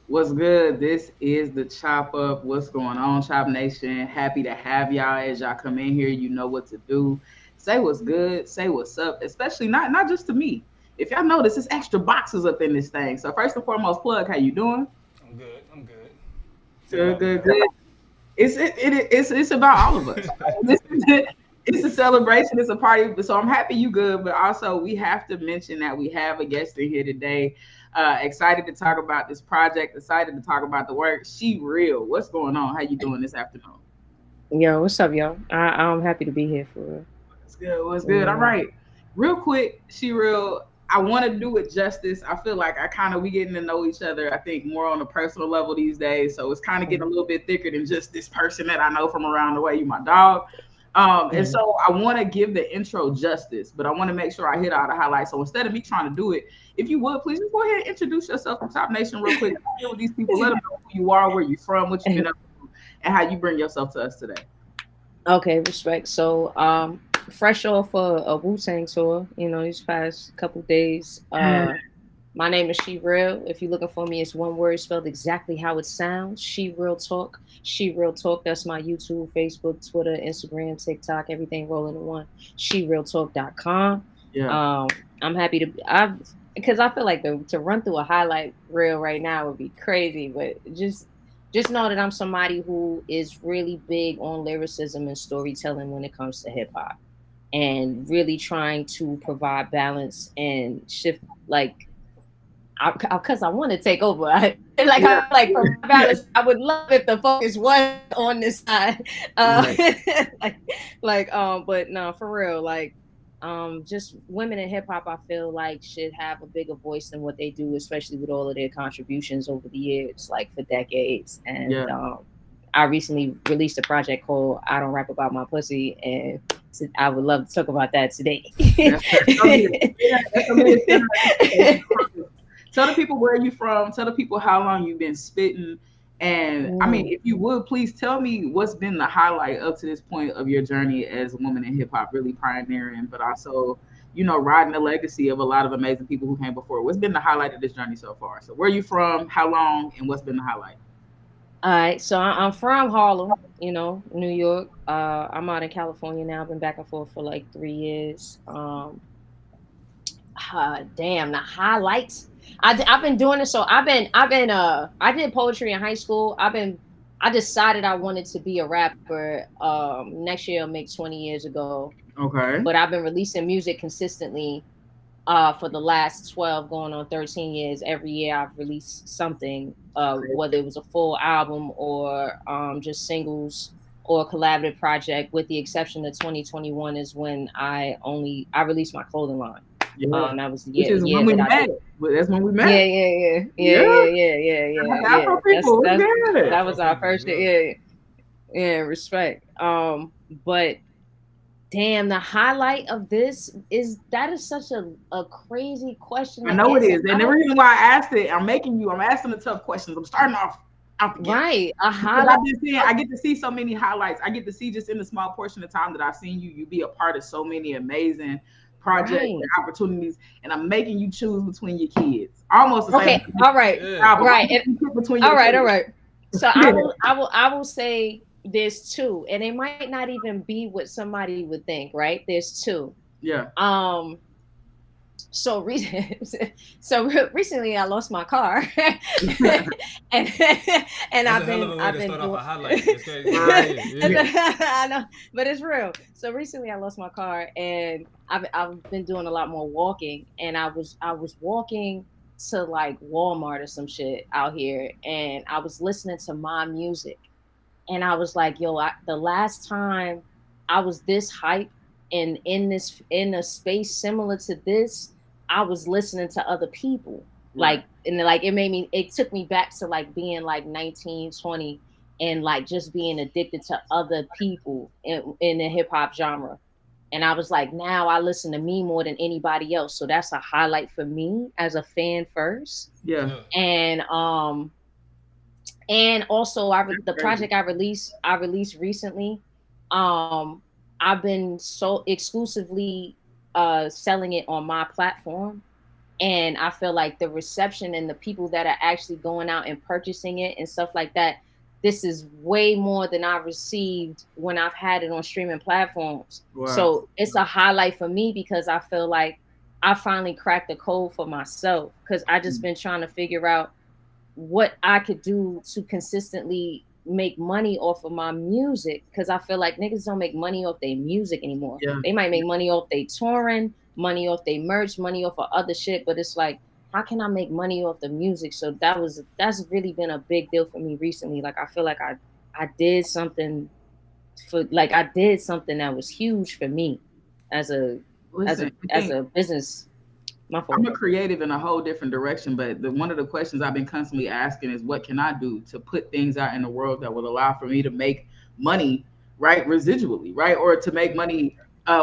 What's good? This is the Chop Up. What's going on, Chop Nation? Happy to have y'all as y'all come in here. You know what to do. Say what's good. Say what's up. Especially not just to me. If y'all notice, there's extra boxes up in this thing. So first and foremost, plug. How you doing? I'm good. I'm good. It's Good, about me good, though. good. It's about all of us. This is it. It's a celebration. It's a party. So I'm happy you good, but also we have to mention that we have a guest in here today. Excited to talk about this project. Excited to talk about the work. She real. What's going on? How you doing this afternoon? Yo, what's up, y'all? I'm happy to be here for real. What's good? What's good? All Yeah. right. Real quick, she real. I want to do it justice. I feel like I kind of we getting to know each other. I think more on a personal level these days. So it's kind of getting a little bit thicker than just this person that I know from around the way. You my dog. And Mhm. so I want to give the intro justice, but I want to make sure I hit all the highlights. So instead of me trying to do it, if you would please just go ahead and introduce yourself to Top Nation real quick. Here with these people, let them know who you are, where you from, what you've been up to, and how you bring yourself to us today. Okay, respect. So, fresh off a Wu Tang tour, these past couple days. My name is SheReal. If you're looking for me, it's one word spelled exactly how it sounds. SheReal Talk. SheReal Talk. That's my YouTube, Facebook, Twitter, Instagram, TikTok, everything rolling in one. SheRealTalk.com. Yeah. Um, I'm happy to. Because I feel like to run through a highlight reel right now would be crazy, but just know that I'm somebody who is really big on lyricism and storytelling when it comes to hip hop, and really trying to provide balance and shift, like, because I want to take over. Yeah. I like for my balance. I would love if the focus was on this side. Right. Like, but no, for real. Like, just women in hip hop, I feel like should have a bigger voice than what they do, especially with all of their contributions over the years, like for decades. And Yeah. I recently released a project called "I Don't Rap About My Pussy," and I would love to talk about that today. That's so good. Yeah, that's a mid Tell the people where you from. Tell the people how long you've been spitting. And I mean, Mm. if you would please tell me what's been the highlight up to this point of your journey as a woman in hip hop, really pioneering, but also, riding the legacy of a lot of amazing people who came before. What's been the highlight of this journey so far? So where you from, how long, and what's been the highlight? All right, so I'm from Harlem, New York. I'm out in California now. I've been back and forth for like 3 years. Damn, the highlights. I've been doing it. So I did poetry in high school. I decided I wanted to be a rapper. Next year I'll make 20 years ago. Okay. But I've been releasing music consistently for the last 12 going on 13 years. Every year I've released something, whether it was a full album or just singles or a collaborative project, with the exception of 2021 is when I released my clothing line. Yeah. That was the Which year, is when year we that I met. did. Well, that's when we Yeah, met. yeah, yeah, yeah, Yeah. yeah, yeah, yeah, yeah, Afro yeah. people, what's good? That Afro was our people, first yeah. year. Yeah, yeah, respect. But damn, the highlight of this is such a crazy question I to know it answer. is. I And the don't reason why I asked it, I'm asking the tough questions. I'm starting off out the gate. right a Because highlight. I've been seeing, I get to see so many highlights. I get to see just in the small portion of time that I've seen you, you be a part of so many amazing projects Right. and opportunities. And I'm making you choose between your kids. Almost the same Okay. All right. Yeah. album. Right. I'm making you pick between All your right. All kids. right. So I will say there's two, and it might not even be what somebody would think. Right. There's two. Yeah. Um. So recent, recently I lost my car, and and That's a hell of a way I've to been start off doing. a highlight. It's crazy. Go Right. ahead. Yeah. Yeah. I know, but it's real. So recently I lost my car, and I've been doing a lot more walking, and I was walking to like Walmart or some shit out here, and I was listening to my music, and I was like, yo, the last time I was this hype and in a space similar to this, I was listening to other people. Right. And like it took me back to like being like 19, 20, and like just being addicted to other people in the hip hop genre. And I was like, now I listen to me more than anybody else. So that's a highlight for me as a fan first. Yeah. Yeah. And also That's the crazy. project I released recently. I've been so exclusively selling it on my platform, And I feel like the reception and the people that are actually going out and purchasing it and stuff like that, this is way more than I received when I've had it on streaming platforms. Wow. So it's a highlight for me because I feel like I finally cracked the code for myself, because I just been trying to figure out what I could do to consistently make money off of my music, because I feel like niggas don't make money off their music anymore. Yeah. They might make money off their touring, money off their merch, money off of other shit, but it's like, how can I make money off the music? So that's really been a big deal for me recently. Like I feel like I did something I did something that was huge for me as a Listen, I as think a business. My I'm fault. a creative in a whole different direction, but one of the questions I've been constantly asking is, what can I do to put things out in the world that would allow for me to make money, right, residually, right, or to make money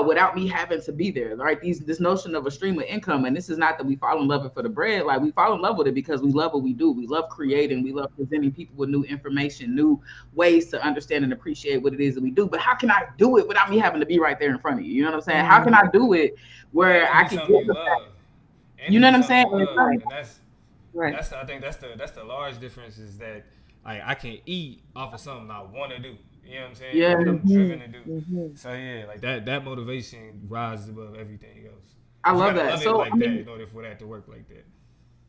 without me having to be there, right? This notion of a stream of income, and this is not that we fall in love with it for the bread. Like, we fall in love with it because we love what we do. We love Right. creating. We love presenting people with new information, new ways to understand and appreciate what it is that we do. But how can I do it without me having to be right there in front of you? You know what I'm saying? How can I Mhm. do it And where it I be can something get you the fact? love. And You it know be what I'm something saying? you And it's love, like, and Right. I think that's the large difference is that like I can eat off of something I want to do. You know what I'm saying? yeah, Like that I'm driven Mhm. to do. Mhm. So yeah, like that motivation rises above everything else. I But you love gotta that. love it So, I like that mean, in order for that to work like that.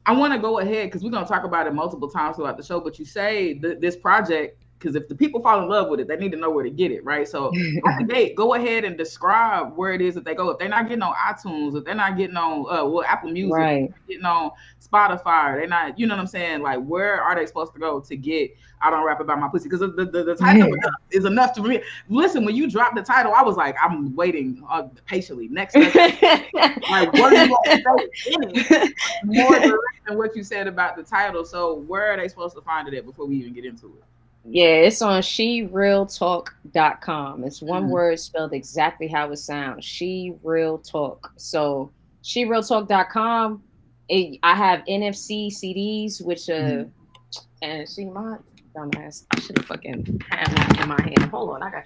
I want to go ahead because we're going to talk about it multiple times throughout the show. But you say this project, because if the people fall in love with it, they need to know where to get it, right? So, at the gate, go ahead and describe where it is that they go. If they're not getting on iTunes, if they're not getting on Apple Music, Right. getting on Spotify, they're not, you know what I'm saying? Like, where are they supposed to go to get I Don't Rap About My Pussy? Because the title is enough to me. Listen, when you dropped the title, I was like, I'm waiting patiently. Next. Like, what are you going to say in it? More direct than what you said about the title. So, where are they supposed to find it at before we even get into it? Yeah, it's on SheRealTalk.com. It's one Mhm. word spelled exactly how it sounds. SheRealTalk. So SheRealTalk.com. I have NFC CDs, which Mhm. and see my dumbass. I should have fucking had one in my hand. Hold on, I got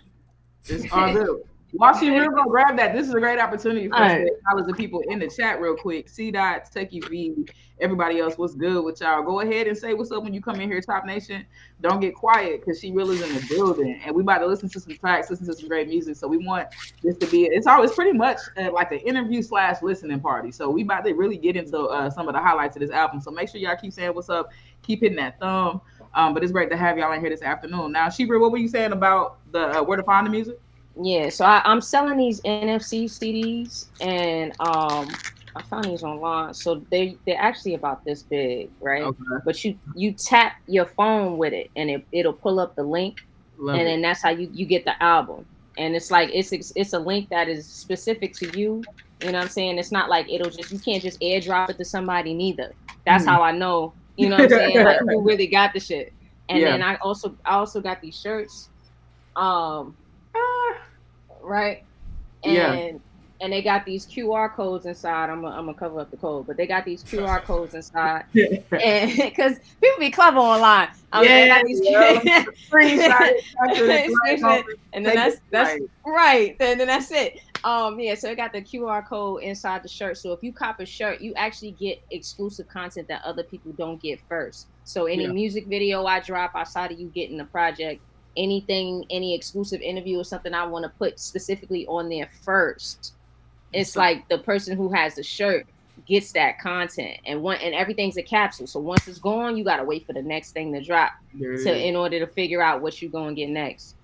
It's all you. good. While she real gonna grab that, this is a great opportunity for All us to right. acknowledge the people in the chat real quick. C Dot, Techie V, everybody else, what's good with y'all? Go ahead and say what's up when you come in here, Top Nation. Don't get quiet because she real is in the building, and we about to listen to some tracks, listen to some great music. So we want this to be. It's always pretty much like an interview slash listening party. So we about to really get into some of the highlights of this album. So make sure y'all keep saying what's up, keep hitting that thumb. But it's great to have y'all in here this afternoon. Now, Shebra, what were you saying about the where to find the music? Yeah, so I'm selling these NFC CDs, and I found these online. So they're actually about this big, right? Okay, But you tap your phone with it, and it'll pull up the link, love and it. then that's how you get the album. And it's like it's a link that is specific to you. You know what I'm saying? It's not like it'll just, you can't just airdrop it to somebody neither. That's Mhm. how I know. You know what I'm saying? Like who really got the shit. And Yeah. then I also got these shirts. Um, Ah, right? yeah. And they got these QR codes inside. I'm gonna cover up the code, but they got these QR codes inside, and because people be clever online, I Yeah, got these, yeah. Screenshot it, capture it, like, screenshot, and then take it, that's like, right. Then that's it. Yeah. So it got the QR code inside the shirt. So if you cop a shirt, you actually get exclusive content that other people don't get first. So any yeah. music video I drop outside of you getting the project, anything, any exclusive interview or something I want to put specifically on there first, it's So, like the person who has the shirt gets that content, and everything's a capsule. So once it's gone, you gotta wait for the next thing to drop there it to is. in order to figure out what you're gonna get next.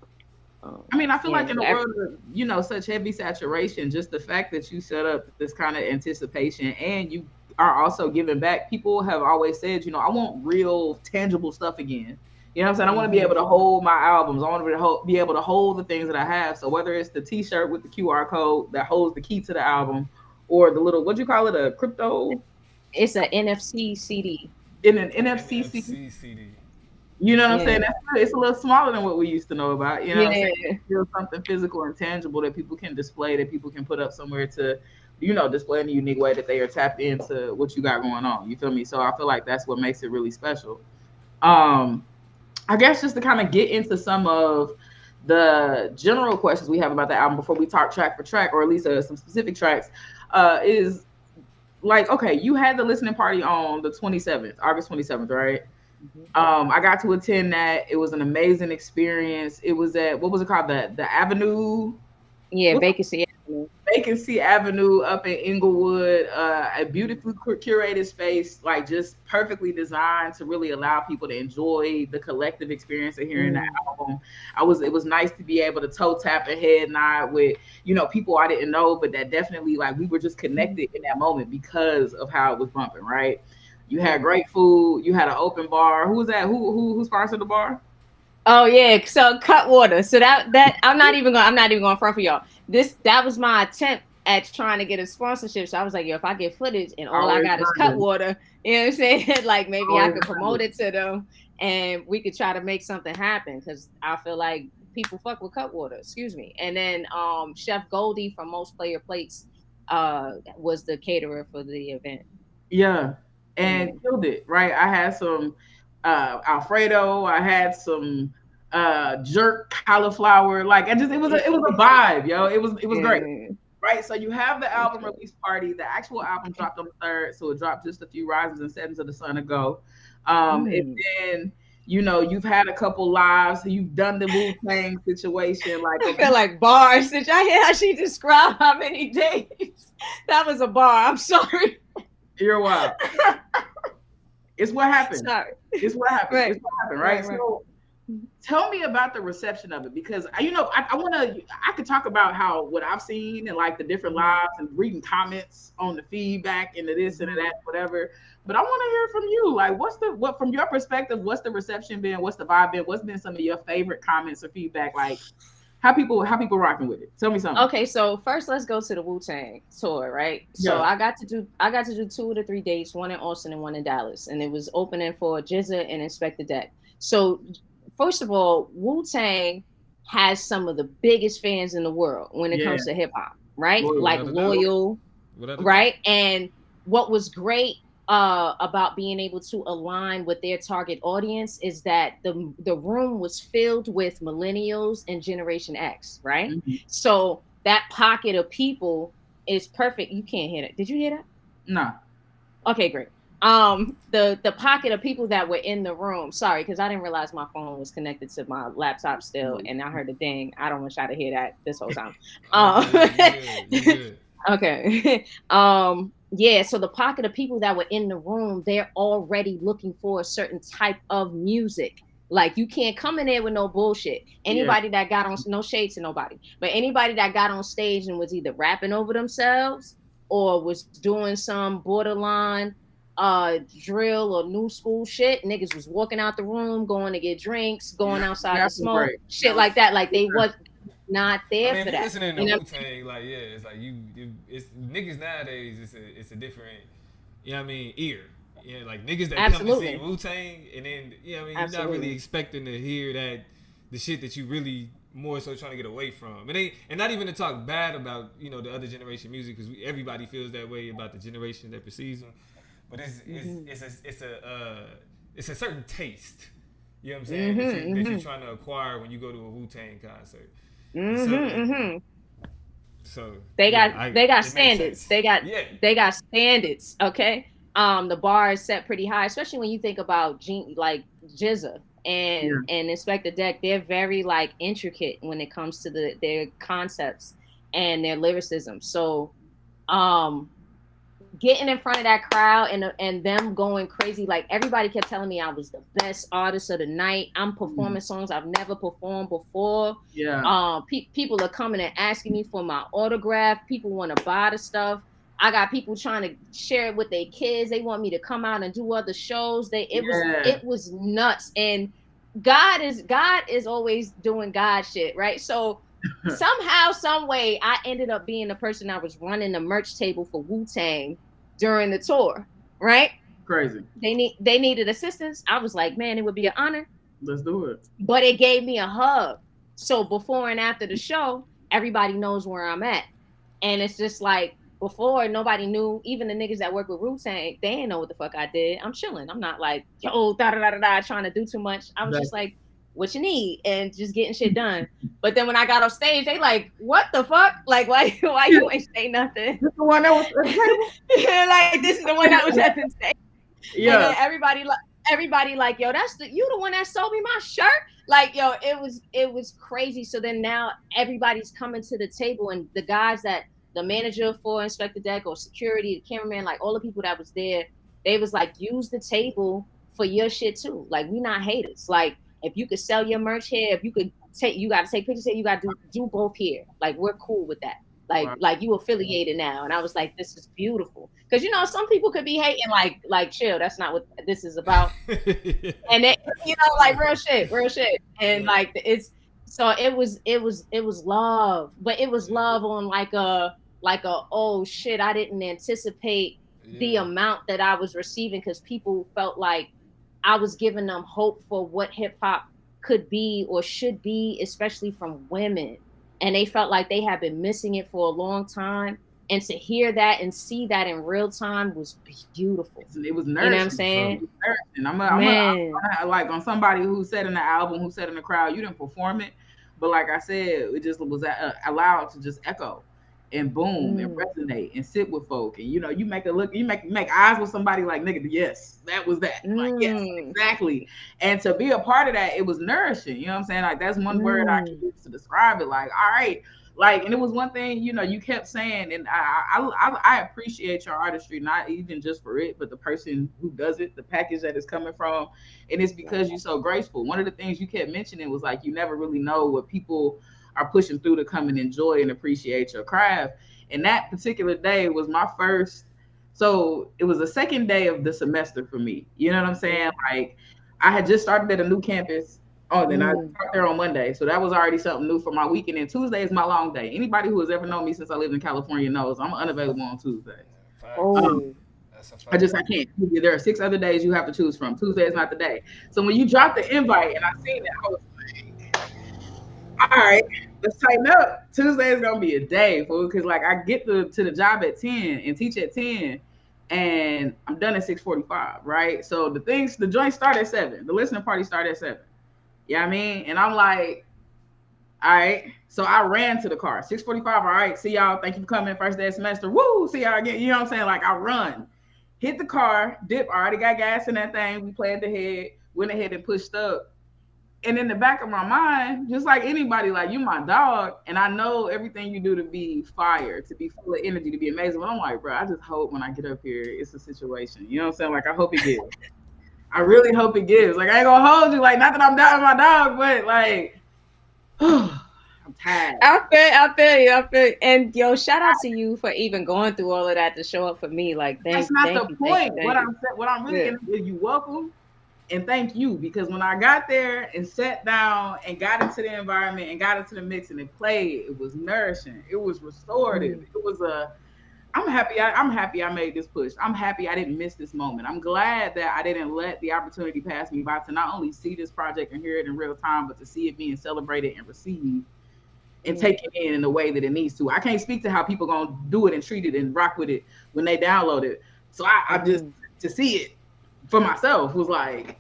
I mean, I feel Yeah, like in a world of, such heavy saturation, just the fact that you set up this kind of anticipation and you are also giving back. People have always said, I want real tangible stuff again. You know what I'm saying? I want to be mm-hmm. able to hold my albums. I want to be able to hold the things that I have. So whether it's the T-shirt with the QR code that holds the key to the album, or the little, what do you call it, a crypto It's a NFC CD. in an NFC. NFC CD. You know what I'm saying? Yeah, It's a little smaller than what we used to know about. You know what I'm saying? yeah, It's still something physical and tangible that people can display, that people can put up somewhere to, display in a unique way that they are tapped into what you got going on. You feel me? So I feel like that's what makes it really special. Um, I guess just to kind of get into some of the general questions we have about the album before we talk track for track, or at least some specific tracks, is like, okay, you had the listening party on the 27th, August 27th, right? Mhm. I got to attend that. It was an amazing experience. It was at, what was it called? The Avenue. Yeah, What's vacancy. Avenue. Vacancy Avenue up in Inglewood, a beautifully curated space, like just perfectly designed to really allow people to enjoy the collective experience of hearing the Mm. album. It was nice to be able to toe tap and head nod with, people I didn't know, but that definitely, like, we were just connected in that moment because of how it was bumping, right? You had Mm. great food, you had an open bar. Who was that? Who sponsored the bar? Oh yeah, so Cutwater. So that I'm not even going front for y'all. That was my attempt at trying to get a sponsorship. So I was like, yo, if I get footage and all I Always got is London. Cutwater, you know what I'm saying? Like maybe I Always could promote London. it to them and we could try to make something happen because I feel like people fuck with Cutwater, excuse me. And then Chef Goldie from Most Player Plates was the caterer for the event. Yeah, and Yeah. killed it, right? I had some Alfredo, I had some jerk cauliflower. Like, I just, it was a vibe, yo. It was great. Yeah. Right. So you have the album Okay. release party. The actual album dropped on the third, so it dropped just a few rises and settings of the sun ago. And Mm. then, you've had a couple lives. So you've done the Wu Tang situation, like, I of feel like bars. Did y'all hear how she described how many days? That was a bar. I'm sorry. you're wild. It's what happened. Sorry. It's what happened. Right. It's what happened, right? Right. Right. So tell me about the reception of it, because I want to, I could talk about how, what I've seen and like the different Mhm. lives and reading comments on the feedback and the this and the Mhm. that, whatever. But I want to hear from you, like, what from your perspective, what's the reception been, what's the vibe been, what's been some of your favorite comments or feedback, like how people rocking with it? Tell me something. Okay, so first let's go to the Wu Tang tour, right? So Yeah. I got to do 2 to 3 dates, one in Austin and one in Dallas, and it was opening for Jizza and Inspector Deck. So first of all, Wu Tang has some of the biggest fans in the world when it Yeah. comes to hip hop, right? Loyal. Like Without a doubt. Loyal. loyal, Without a doubt. right? And what was great about being able to align with their target audience is that the room was filled with millennials and Generation X, right? Mhm. So that pocket of people is perfect. You can't hear it. Did you hear that? Nah. Okay, great. The pocket of people that were in the room. Sorry, because I didn't realize my phone was connected to my laptop still, and I heard a ding. I don't want y'all to hear that this whole time. Oh, Um, good. You good. You good. okay. Yeah, so the pocket of people that were in the room, they're already looking for a certain type of music. Like you can't come in there with no bullshit. Yeah. Anybody that got on, no shade to nobody, but anybody that got on stage and was either rapping over themselves or was doing some borderline drill or new school shit, niggas was walking out the room, going to get drinks, going Yeah. outside to That's a smoke, break. shit like that. Like they was not I there mean, for if you that. listening to You know. Wu Tang, like, yeah, it's like it's niggas nowadays. It's a different, you know what I mean, ear. Yeah, like niggas that come to see Absolutely. Wu Tang, and then, you know what I mean, you're not really Absolutely. expecting to hear that the shit that you really more so trying to get away from. And not even to talk bad about, the other generation music, because everybody feels that way about the generation that precedes them. But Mm-hmm. it's a certain taste. You know what I'm saying? That you're Mm-hmm. trying to acquire when you go to a Wu Tang concert. And Mm-hmm. so Mm-hmm. so They yeah, got they got it makes standards. sense. Yeah. They got standards. Okay. The bar is set pretty high, especially when you think about like Jizza Yeah. and Inspector Deck. They're very like intricate when it comes to their concepts and their lyricism. So um getting in front of that crowd and them going crazy, like everybody kept telling me I was the best artist of the night. I'm Mm. performing songs I've never performed before. Yeah. People are coming and asking me for my autograph. People want to buy the stuff. I got people trying to share it with their kids. They want me to come out and do other shows. Yeah. It was nuts. And God is always doing God shit, right? So somehow, some way, I ended up being the person that was running the merch table for Wu Tang during the tour, right? Crazy. They needed assistance. I was like, man, it would be an honor, Let's do it. but it gave me a hub. So before and after the show, everybody knows where I'm at, and it's just like before, nobody knew. Even the niggas that work with Wu Tang, they didn't know what the fuck I did. I'm chilling. I'm not like yo da da da da da trying to do too much. I was just Exactly. like, what you need, and just getting shit done. But then when I got off stage, they like, what the fuck? Like, why Yeah, you ain't say nothing? this the one that was at the table. Like, this is the one that was at the stage. And Yeah, then everybody like, yo, that's you the one that sold me my shirt. Like, yo, it was crazy. So then now everybody's coming to the table, and the guys that the manager for Inspector Deck or security, the cameraman, like all the people that was there, they was like, use the table for your shit too. Like, we not haters. Like, if you could sell your merch here, if you could take, you got to take pictures here, you got to do both here. Like, we're cool with that. right. Like you affiliated now. And I was like, this is beautiful. Because some people could be hating like chill, that's not what this is about. And it, like real shit. And like it's so it was love. But it was love on like a oh shit, I didn't anticipate the Yeah. amount that I was receiving, because people felt like I was giving them hope for what hip hop could be or should be, especially from women. And they felt like they had been missing it for a long time. And to hear that and see that in real time was beautiful. It was You know what I'm nourishing. It saying? was nourishing. Man. Like on somebody who said in the album, who said in the crowd, you didn't perform it, but like I said, it just was allowed to just echo and boom and Mm, resonate and sit with folk. And you make a look, you make eyes with somebody like nigga, yes, that was that. Like yes, mm, exactly. And to be a part of that, it was nourishing. You know what I'm saying? Like that's one word I can mm. use to describe it. Like all right, like, and it was one thing, you kept saying, and I appreciate your artistry, not even just for it, but the person who does it, the package that it's coming from, and it's because you're so graceful. One of the things you kept mentioning was like you never really know what people are pushing through to come and enjoy and appreciate your craft. And that particular day was my first, so it was the second day of the semester for me. You know what I'm saying? Like I had just started at a new campus. Oh, then I Mm. start there on Monday. So that was already something new for my weekend. And Tuesday is my long day. Anybody who has ever known me since I lived in California knows I'm unavailable on Tuesdays. Facts. Um, Oh. That's a I fact. just I can't. There are 6 other days you have to choose from. Tuesday is not the day. So when you dropped the invite and I seen it, I was like, all right, let's tighten up. Tuesday is gonna be a day, fool. Because like I get to the job at 10 and teach at 10, and I'm done at 6:45. Right. So the joints start at 7. The listening party start at 7. Yeah, I mean, and I'm like, all right. So I ran to the car. 6:45. All right. See y'all. Thank you for coming. First day of semester. Woo. See y'all again. You know what I'm saying? Like I run. Hit the car, dip, already got gas in that thing. We played ahead, went ahead and pushed up. And in the back of my mind, just like anybody, like you my dog. And I know everything you do to be fire, to be full of energy, to be amazing. But I'm like, bro, I just hope when I get up here, it's a situation. You know what I'm saying? Like I hope it gives. I really hope it gives. Like I ain't gonna hold you. Like not that I'm doubting my dog, but like I'm tired. I feel you. And yo, shout out to you for even going through all of that to show up for me. Like, That's thank, not thank the you, thank you, point. thank you. What I'm really Yeah. in is you welcome and thank you, because when I got there and sat down and got into the environment and got into the mix and it played, it was nourishing. It was restorative. Mm, It was a I'm happy I made this push. I'm happy I didn't miss this moment. I'm glad that I didn't let the opportunity pass me by to not only see this project and hear it in real time, but to see it being celebrated and received and mm, taken in the way that it needs to. I can't speak to how people gonna do it and treat it and rock with it when they download it. So I just mm, to see it for myself was like,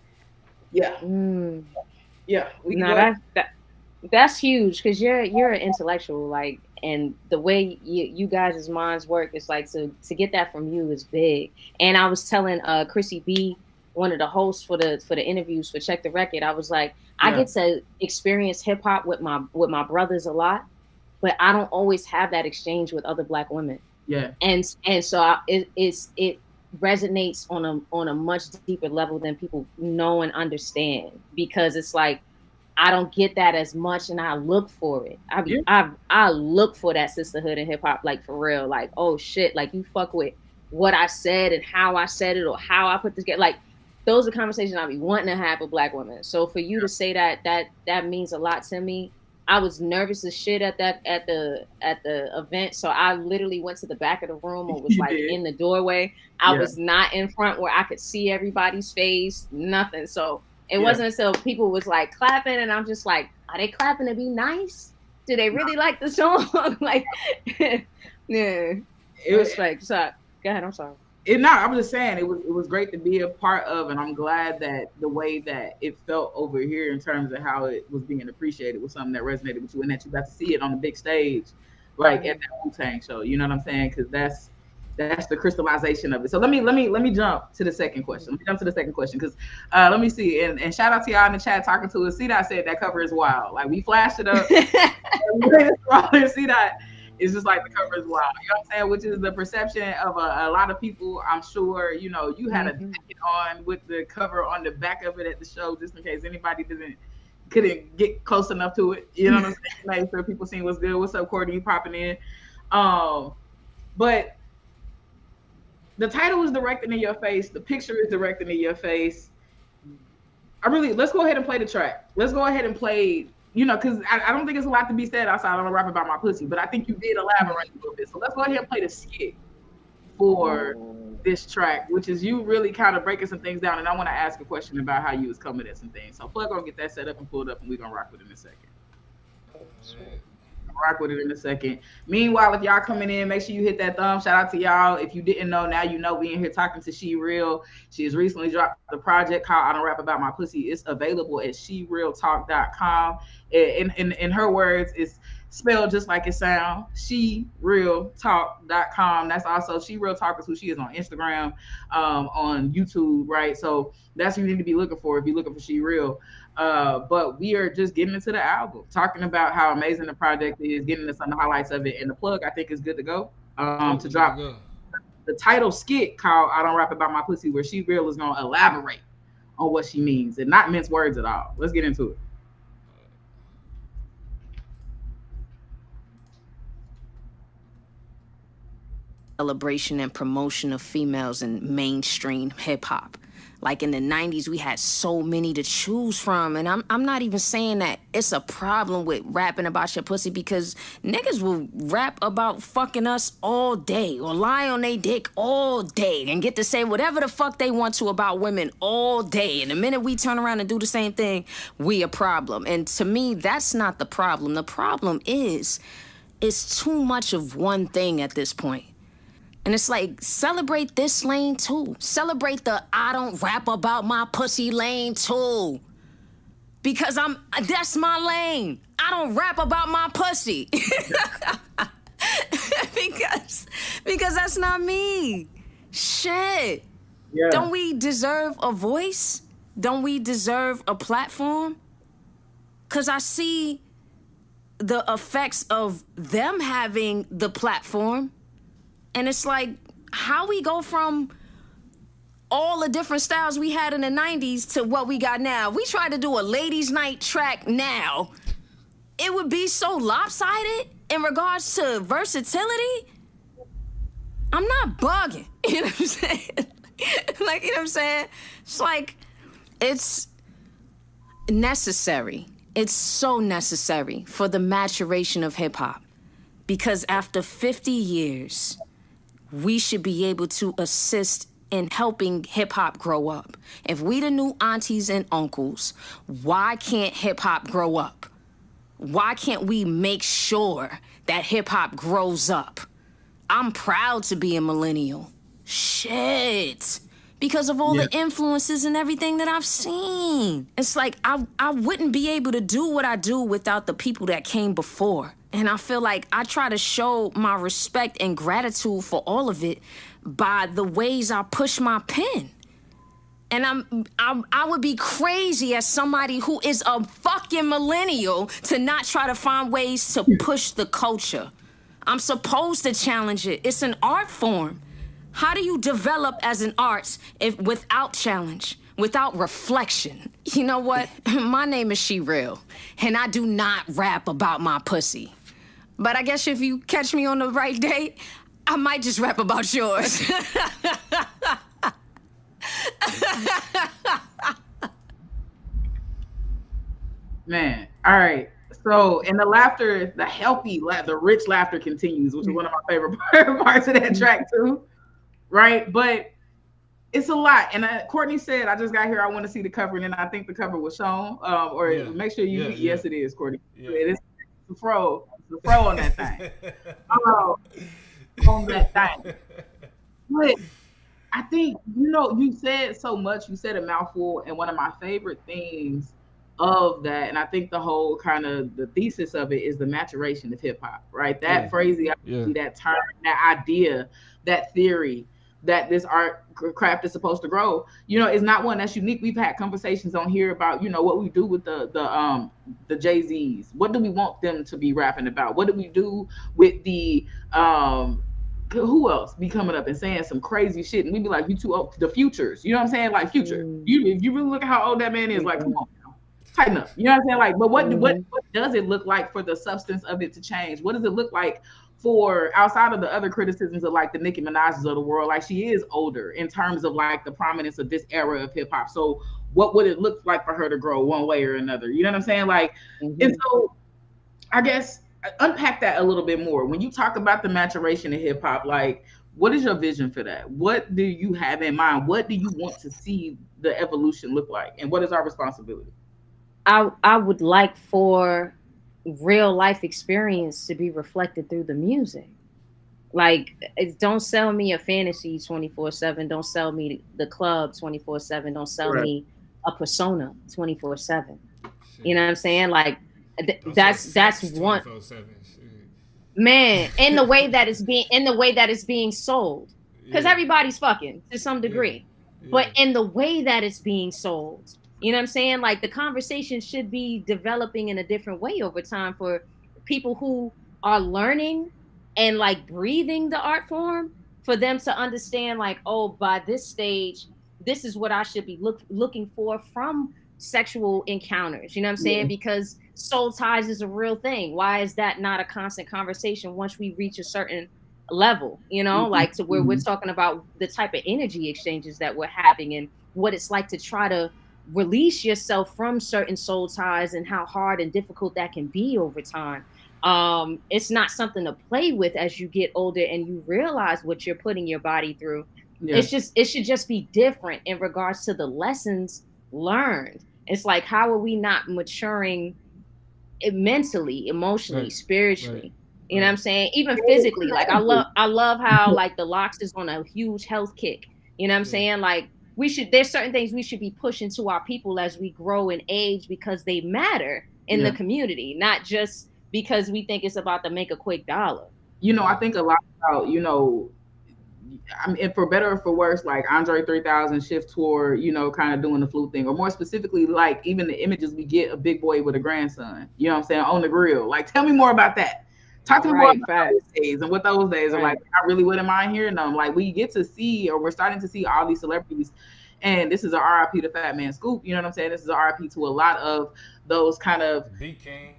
yeah, mm. yeah, we can No, go ahead. that's huge, because you're an intellectual, like, and the way you guys' minds work is like, to get that from you is big. And I was telling Chrissy B, one of the hosts for the interviews for Check the Record, I was like, I Yeah, get to experience hip hop with my brothers a lot, but I don't always have that exchange with other Black women. yeah, And so it resonates on a much deeper level than people know and understand, because it's like, I don't get that as much, and I look for it. yeah, I look for that sisterhood in hip hop, like for real. Like, oh shit, like you fuck with what I said and how I said it, or how I put this together. Like, those are conversations I be wanting to have with Black women. So for you to say that, that means a lot to me. I was nervous as shit at the event, so I literally went to the back of the room, or was you like did. in the doorway. I Yeah, was not in front where I could see everybody's face, nothing. So it yeah. wasn't until people was like clapping, and I'm just like, are they clapping to be nice? Do they really like the song? Like, yeah, It, respect. So, go ahead. I'm sorry. No, I'm just saying it was great to be a part of, and I'm glad that the way that it felt over here in terms of how it was being appreciated was something that resonated with you, and that you got to see it on the big stage, like at that Wu-Tang show. You know what I'm saying? Because that's the crystallization of it. So let me jump to the second question. Let me jump to the second question because let me see, and shout out to y'all in the chat talking to us. See that said that cover is wild. Like we flashed it up. See that it's just like the cover is wild. You know what I'm saying? Which is the perception of a lot of people. I'm sure, you had a Mhm. jacket on with the cover on the back of it at the show, just in case anybody couldn't get close enough to it. You know what I'm saying? Make sure people seeing what's good. What's up, Courtney? You popping in. Um, but the title is directed in your face. The picture is directed in your face. Let's go ahead and play the track. Let's go ahead and play, because I don't think it's a lot to be said outside of a rap about my pussy, but I think you did elaborate a little bit. So let's go ahead and play the skit for this track, which is you really kind of breaking some things down. And I want to ask a question about how you was coming at some things. So Plug gonna get that set up and pulled up, and we're gonna rock with it in a second. Rock with it in a second. Meanwhile, if y'all coming in, make sure you hit that thumb. Shout out to y'all. If you didn't know, now you know. We in here talking to SheReal. She has recently dropped the project called I Don't Rap About My Pussy. It's available at SheRealTalk.com. In her words, it's spelled just like it sounds. SheRealTalk.com. That's also SheReal Talk is who she is on Instagram, on YouTube, right? So that's what you need to be looking for if you're looking for SheReal. But we are just getting into the album, talking about how amazing the project is, getting into some of the highlights of it. And the plug, I think, is good to go. Yep, To we good to drop go. the title skit called I Don't Rap About My Pussy, where SheReal is going to elaborate on what she means and not mince words at all. Let's get into it. Celebration and promotion of females in mainstream hip hop. Like in the 90s, we had so many to choose from. And I'm not even saying that it's a problem with rapping about your pussy, because niggas will rap about fucking us all day or lie on they dick all day and get to say whatever the fuck they want to about women all day. And the minute we turn around and do the same thing, we a problem. And to me, that's not the problem. The problem is it's too much of one thing at this point. And it's like, celebrate this lane too. Celebrate the I don't rap about my pussy lane too. Because that's my lane. I don't rap about my pussy. because that's not me. Shit. Yeah. Don't we deserve a voice? Don't we deserve a platform? Because I see the effects of them having the platform. And it's like, how we go from all the different styles we had in the 90s to what we got now. We try to do a ladies' night track now, it would be so lopsided in regards to versatility. I'm not bugging. You know what I'm saying? Like, you know what I'm saying? It's like, it's necessary. It's so necessary for the maturation of hip hop. Because after 50 years, we should be able to assist in helping hip hop grow up. If we the new aunties and uncles, why can't hip hop grow up? Why can't we make sure that hip hop grows up? I'm proud to be a millennial. Shit. Because of all the influences and everything that I've seen. It's like I wouldn't be able to do what I do without the people that came before. And I feel like I try to show my respect and gratitude for all of it by the ways I push my pen. And I would be crazy as somebody who is a fucking millennial to not try to find ways to push the culture. I'm supposed to challenge it. It's an art form. How do you develop as an artist without challenge, without reflection? You know what? My name is SheReal, and I do not rap about my pussy. But I guess if you catch me on the right day, I might just rap about yours. Man. All right. So, and the laughter, the healthy laughter, the rich laughter continues, which is one of my favorite parts of that track too. Right. But it's a lot. And Courtney said, I just got here. I want to see the cover. And then I think the cover was shown. Make sure you, yes, it is, Courtney. Yeah. It's the fro. It's the fro on that thing. On that thing. But I think, you know, you said so much, you said a mouthful, and one of my favorite things of that, and I think the whole kind of the thesis of it is the maturation of hip hop, right? Yeah. That phraseology, that term, that idea, that theory that this art craft is supposed to grow, you know, is not one that's unique. We've had conversations on here about, you know, what we do with the Jay-Z's. What do we want them to be rapping about? What do we do with the who else be coming up and saying some crazy shit, and we be like, you too old. The futures, you know what I'm saying? Like future. Mm, You if you really look at how old that man is, like, come mhm, on now, tighten up. You know what I'm saying? Like, but mhm. what does it look like for the substance of it to change? What does it look like for outside of the other criticisms of like the Nicki Minaj's of the world? Like she is older in terms of like the prominence of this era of hip hop. So what would it look like for her to grow one way or another? You know what I'm saying? Like, and Mhm. so I guess unpack that a little bit more. When you talk about the maturation of hip hop, like what is your vision for that? What do you have in mind? What do you want to see the evolution look like? And what is our responsibility? I would like for real life experience to be reflected through the music. Like, don't sell me a fantasy 24/7. Don't sell me the club 24/7. Don't sell Right. me a persona 24/7. You know Shit. what I'm saying? Like, Don't sell that's sex one 24/7. Shit. man in the way that it's being sold, because Yeah. everybody's fucking to some Yeah. degree, but Yeah. in the way that it's being sold, you know what I'm saying? Like, the conversation should be developing in a different way over time for people who are learning and like breathing the art form, for them to understand like, oh, by this stage, this is what I should be looking for from sexual encounters. You know what I'm saying? Yeah. Because soul ties is a real thing. Why is that not a constant conversation once we reach a certain level? You know, Mhm. like to where we're Mhm. talking about the type of energy exchanges that we're having and what it's like to try to release yourself from certain soul ties and how hard and difficult that can be over time. It's not something to play with as you get older and you realize what you're putting your body through. Yeah. It should just be different in regards to the lessons learned. It's like, how are we not maturing mentally, emotionally, Right. Right. spiritually? You know what Right. I'm saying? Even physically. Like, I love how like the locks is on a huge health kick. You know what I'm Yeah. saying? Like, there's certain things we should be pushing to our people as we grow in age, because they matter in the Yeah. community, not just because we think it's about to make a quick dollar. You know, I Yeah. think a lot about, you know, I mean, for better or for worse, like Andre 3000 shift toward, you know, kind of doing the flute thing, or more specifically, like even the images we get of Big Boy with a grandson, you know what I'm saying, on the grill. Like, tell me more about that. Talk to me more Right, about those facts. days and what those days are like. Right. I really wouldn't mind hearing them. Like, we get to see, or we're starting to see all these celebrities. And this is a RIP to Fat Man Scoop. You know what I'm saying? This is a RIP to a lot of those kind of, Big King.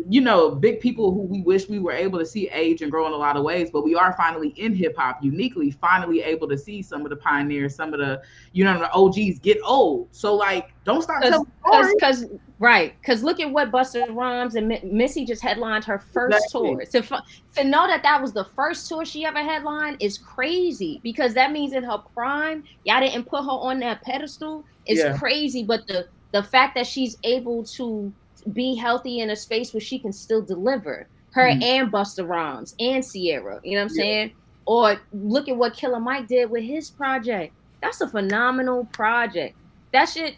you know, big people who we wish we were able to see age and grow in a lot of ways, but we are finally in hip hop, uniquely, finally able to see some of the pioneers, some of the, you know, the OGs get old. So like, don't stop Cause, telling stories. right. Cause look at what Busta Rhymes and Missy just headlined her first Exactly. tour. To know that that was the first tour she ever headlined is crazy, because that means in her prime, y'all didn't put her on that pedestal. Is Yeah. crazy. But the fact that she's able to be healthy in a space where she can still deliver, her Mhm. and Busta Rhymes and Sierra. You know what I'm Yeah. saying? Or look at what Killer Mike did with his project. That's a phenomenal project. That shit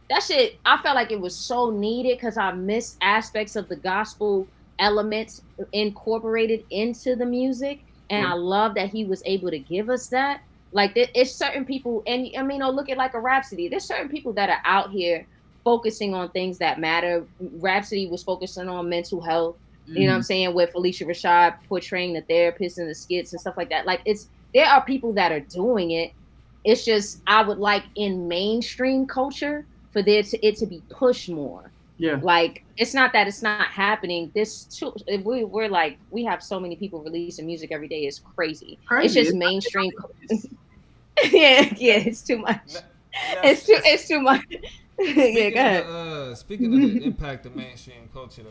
I felt like it was so needed, because I missed aspects of the gospel elements incorporated into the music, and Yeah. I love that he was able to give us that. Like, it's certain people, and I mean, look at like a Rhapsody. There's certain people that are out here focusing on things that matter. Rhapsody was focusing on mental health, you know what I'm Mhm. saying, with Felicia Rashad portraying the therapist in the skits and stuff like that. Like, there are people that are doing it. It's just, I would like in mainstream culture for it to be pushed more. Yeah. Like, it's not that it's not happening. This too, we're like, we have so many people releasing music every day. It's crazy. It's Crazy. just mainstream. Yeah, yeah, it's too Now, much. now It's too much. Yeah, go ahead. speaking of the impact of mainstream culture, though,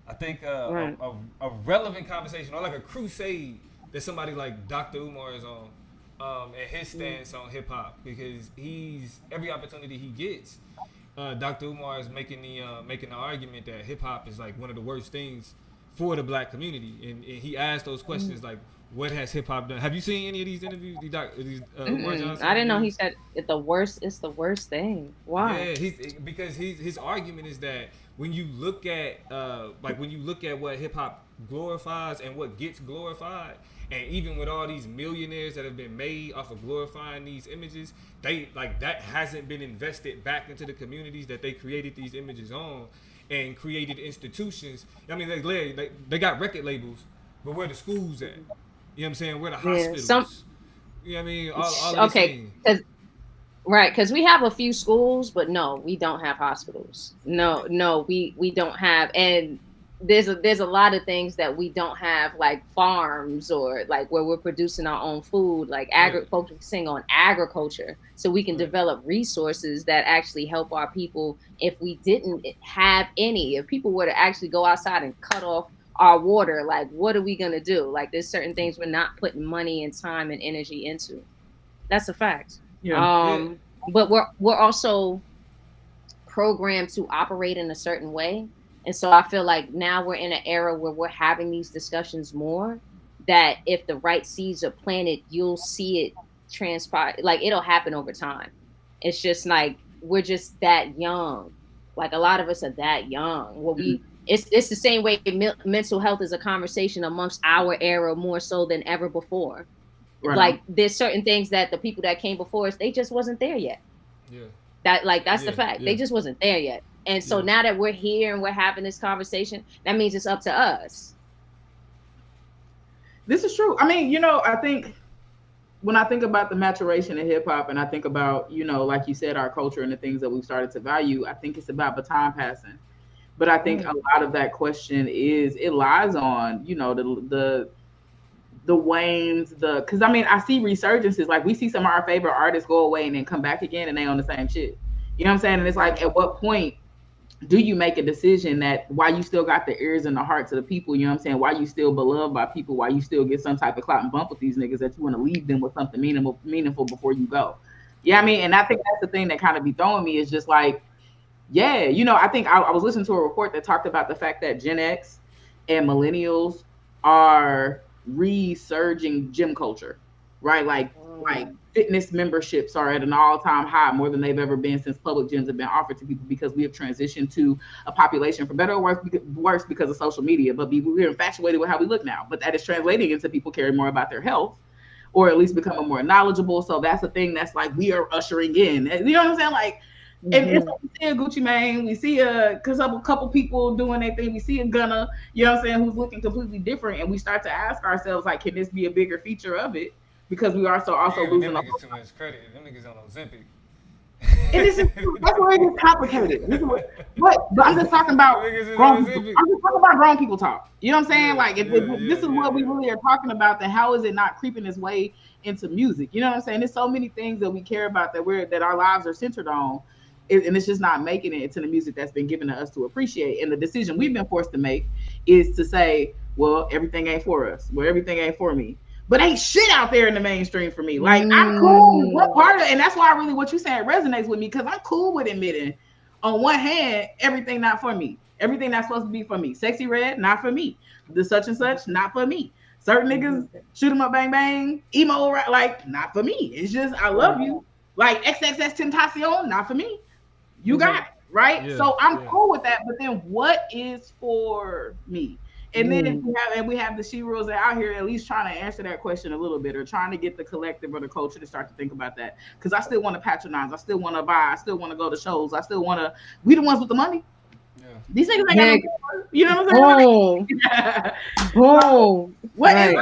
I think Right. a relevant conversation or like a crusade that somebody like Dr. Umar is on, and his stance on hip hop, because he's every opportunity he gets, Dr. Umar is making the argument that hip hop is like one of the worst things for the black community, and he asked those questions like, what has hip hop done? Have you seen any of these interviews? These Umar Johnson I didn't know he interviews? said it the worst. It's the worst thing. Why? Yeah, because his argument is that when you look at when you look at what hip hop glorifies and what gets glorified, and even with all these millionaires that have been made off of glorifying these images, they like that hasn't been invested back into the communities that they created these images on, and created institutions. I mean, they got record labels, but where the schools at? You know what I'm saying? Where the Yeah, some hospitals? You know what I mean? All of these okay, things. right, because we have a few schools, but no, we don't have hospitals. No, we don't have, and there's a lot of things that we don't have, like farms or like where we're producing our own food, like Right. focusing on agriculture, so we can Right. develop resources that actually help our people. If we didn't have any, if people were to actually go outside and cut off our water, like what are we gonna do? Like there's certain things we're not putting money and time and energy into. That's a fact. Yeah. Yeah. But we're also programmed to operate in a certain way. And so I feel like now we're in an era where we're having these discussions more, that if the right seeds are planted, you'll see it transpire. Like it'll happen over time. It's just like we're just that young. Like a lot of us are that young. Well, it's the same way mental health is a conversation amongst our era more so than ever before. Right Like on. there's certain things that the people that came before us, they just wasn't there yet. Yeah. That's Yeah. the fact. Yeah. They just wasn't there yet. And so Yeah. now that we're here and we're having this conversation, that means it's up to us. This is true. I mean, I think when I think about the maturation of hip hop and I think about, like you said, our culture and the things that we've started to value, I think it's about baton passing. But I think a lot of that question it lies on, the Waynes, because I mean, I see resurgences. Like we see some of our favorite artists go away and then come back again and they on the same shit. You know what I'm saying? And it's like, at what point do you make a decision that why you still got the ears and the hearts of the people, you know what I'm saying? Why you still beloved by people, why you still get some type of clout and bump with these niggas, that you want to leave them with something meaningful before you go. Yeah, I mean, and I think that's the thing that kind of be throwing me is just like, yeah, I think I was listening to a report that talked about the fact that Gen X and millennials are resurging gym culture, right? Like fitness memberships are at an all-time high, more than they've ever been since public gyms have been offered to people, because we have transitioned to a population, for better or worse because of social media, but we're infatuated with how we look now. But that is translating into people caring more about their health, or at least becoming more knowledgeable. So that's the thing that's like we are ushering in. You know what I'm saying? Like, and it's like we see a Gucci Mane, we see a couple people doing their thing, we see a Gunna, you know what I'm saying, who's looking completely different, and we start to ask ourselves, like, can this be a bigger feature of it? Because we are also Giving losing them a niggas too much credit. Them niggas on Ozempic. and this is that's where it gets complicated. But I'm just talking about Niggas is grown on people. Ozempic. I'm just talking about grown people talk. You know what I'm saying? Yeah, Like if this is what we really are talking about, then how is it not creeping its way into music? You know what I'm saying? There's so many things that we care about that our lives are centered on. And it's just not making it into the music that's been given to us to appreciate. And the decision we've been forced to make is to say, well, everything ain't for us. Well, everything ain't for me. But ain't shit out there in the mainstream for me. Like I'm cool. What part of and that's why really what you saying resonates with me, because I'm cool with admitting, on one hand, everything not for me. Everything that's supposed to be for me. Sexy Red, not for me. The such and such, not for me. Certain niggas, shoot 'em up, bang bang, emo, like not for me. It's just I love you. Like XXX Tentacion, not for me. You got it, right? Yeah, so I'm cool with that. But then what is for me? And then if we have the SheReals out here at least trying to answer that question a little bit, or trying to get the collective or the culture to start to think about that. Because I still want to patronize. I still want to buy. I still want to go to shows. I still want to. We the ones with the money. Yeah. These niggas ain't got no money. You know what I'm saying? What is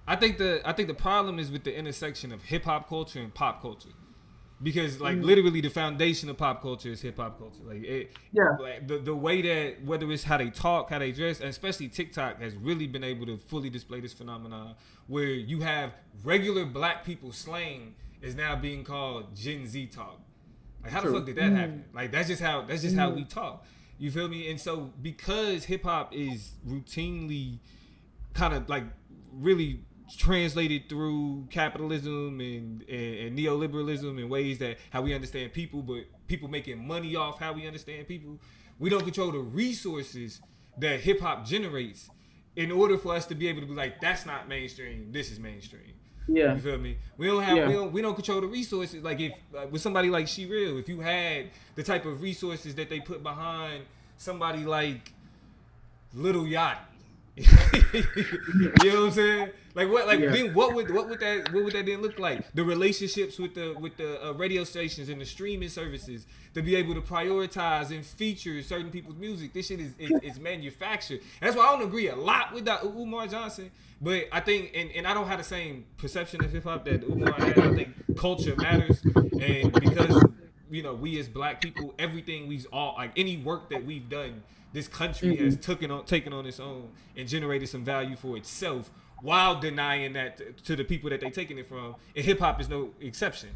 I think the problem is with the intersection of hip hop culture and pop culture. Because literally the foundation of pop culture is hip hop culture. Like the way that, whether it's how they talk, how they dress, and especially TikTok has really been able to fully display this phenomenon where you have regular black people slang is now being called Gen Z talk. Like how the fuck did that happen? Like that's just how we talk. You feel me? And so because hip hop is routinely kind of like really translated through capitalism and neoliberalism in ways that how we understand people, but people making money off how we understand people. We don't control the resources that hip hop generates. in order for us to be able to be like, that's not mainstream, this is mainstream. Yeah. You feel me? We don't have we don't control the resources. Like if with somebody like SheReal, if you had the type of resources that they put behind somebody like Little Yachty. You know what I'm saying? Like what? Like then what would that then look like? The relationships with the radio stations and the streaming services to be able to prioritize and feature certain people's music. This shit is manufactured. And that's why I don't agree a lot with that Umar Johnson. But I think, and I don't have the same perception of hip hop that Umar has. I think culture matters, and because we as black people, everything we've all like any work that we've done, this country has taken on its own and generated some value for itself while denying that to the people that they taking it from. And hip hop is no exception.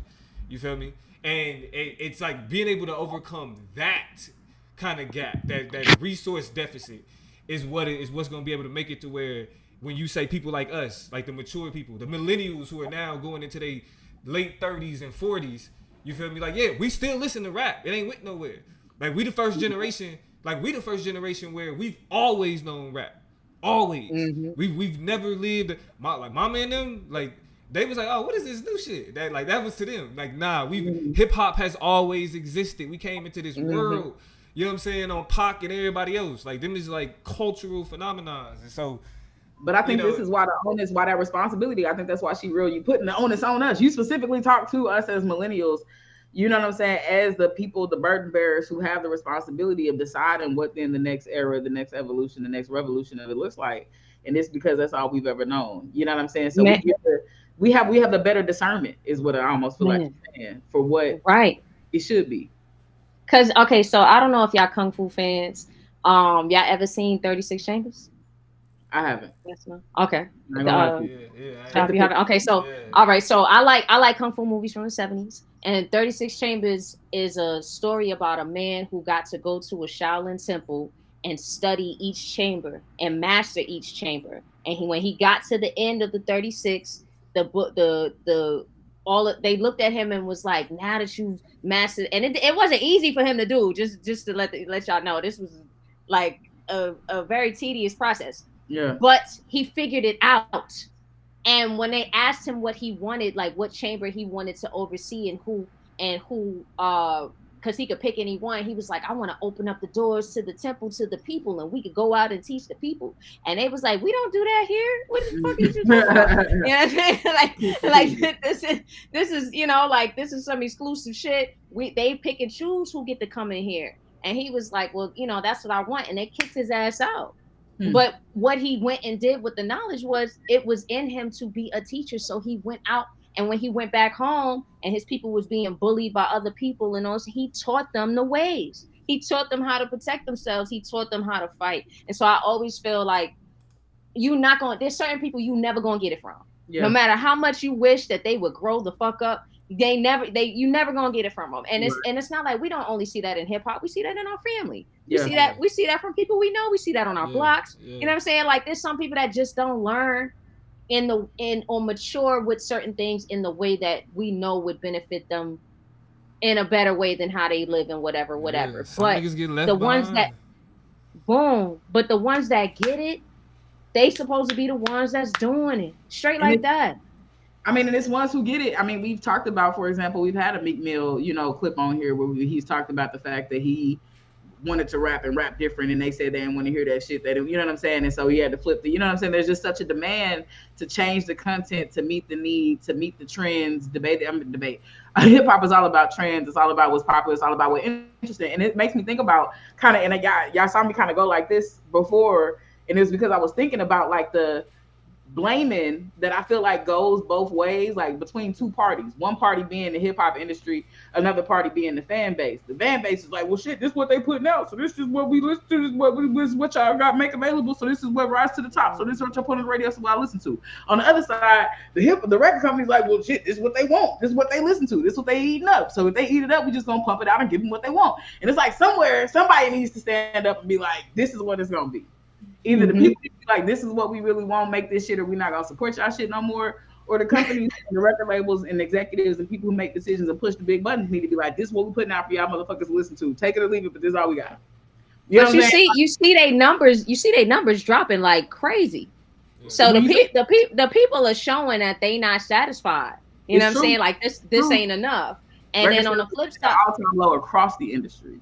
You feel me? And it's like being able to overcome that kind of gap, that resource deficit, is what's going to be able to make it to where when you say people like us, like the mature people, the millennials who are now going into their late 30s and 40s, you feel me? Like, yeah, we still listen to rap. It ain't went nowhere. Like, we the first generation where we've always known rap. Always. We've never lived, like mama and them, like, they was like, oh, what is this new shit? That was to them. Like, nah, hip hop has always existed. We came into this world, you know what I'm saying, on Pac and everybody else. Like, them is like cultural phenomenons. And so, but I think this is why the onus, why that responsibility. I think that's why SheReal, you putting the onus on us. You specifically talk to us as millennials. You know what I'm saying? As the people, the burden bearers who have the responsibility of deciding what then the next era, the next evolution, the next revolution of it looks like. And it's because that's all we've ever known. You know what I'm saying? So we have the better discernment is what I almost feel like you're saying for what it should be. Cause okay, so I don't know if y'all kung fu fans. Y'all ever seen 36 Chambers? I haven't. Yes, no. Okay. Yeah. Okay, so all right, so I like kung fu movies from the 70s, and 36 Chambers is a story about a man who got to go to a Shaolin temple and study each chamber and master each chamber. And when he got to the end of the 36, they looked at him and was like, now that you've mastered, and it wasn't easy for him to do, just to let y'all know, this was like a very tedious process. Yeah. But he figured it out. And when they asked him what he wanted, like what chamber he wanted to oversee and who, because he could pick any one, he was like, I want to open up the doors to the temple to the people, and we could go out and teach the people. And they was like, we don't do that here. What the fuck is you talking about? You know what I'm saying? like this is like this is some exclusive shit. They pick and choose who get to come in here. And he was like, well, that's what I want. And they kicked his ass out. But what he went and did with the knowledge was it was in him to be a teacher. So he went out, and when he went back home and his people was being bullied by other people and also he taught them the ways. He taught them how to protect themselves. He taught them how to fight. And so I always feel like there's certain people you never gonna get it from. Yeah. No matter how much you wish that they would grow the fuck up, you never gonna get it from them. And it's not like we don't only see that in hip hop. We see that in our family. We see that from people we know. We see that on our blocks. You know what I'm saying? Like there's some people that just don't learn or mature with certain things in the way that we know would benefit them in a better way than how they live and whatever. But the ones that get it, they supposed to be the ones that's doing it straight like that. I mean, and it's ones who get it. I mean, we've talked about, for example, we've had a Meek Mill, clip on here where he's talked about the fact that he wanted to rap different, and they said they didn't want to hear that shit. They didn't, you know what I'm saying? And so he had to flip you know what I'm saying? There's just such a demand to change the content, to meet the need, to meet the trends. Debate. Hip hop is all about trends. It's all about what's popular. It's all about what's interesting. And it makes me think about kind of, and y'all saw me kind of go like this before, and it's because I was thinking about like the blaming that I feel like goes both ways, like between two parties. One party being the hip hop industry, another party being the fan base. The fan base is like, well, shit, this is what they putting out, so this is what we listen to. This is what y'all got make available. So this is what rise to the top. So this is what y'all put on the radio. So what I listen to. On the other side, the record company's like, well, shit, this is what they want. This is what they listen to. This is what they eating up. So if they eat it up, we just gonna pump it out and give them what they want. And it's like somewhere somebody needs to stand up and be like, this is what it's gonna be. Either the people be like, this is what we really want, make this shit, or we're not gonna support y'all shit no more. Or the companies, and the record labels, and executives, and people who make decisions and push the big buttons need to be like, this is what we're putting out for y'all motherfuckers to listen to. Take it or leave it, but this is all we got. You know But what I'm saying? you see they numbers dropping like crazy. Yeah. So When you, the people are showing that they not satisfied. You know what it's I'm true. saying? Like this True. ain't enough. And Record then on sales the flip at side, all-time low across the industry.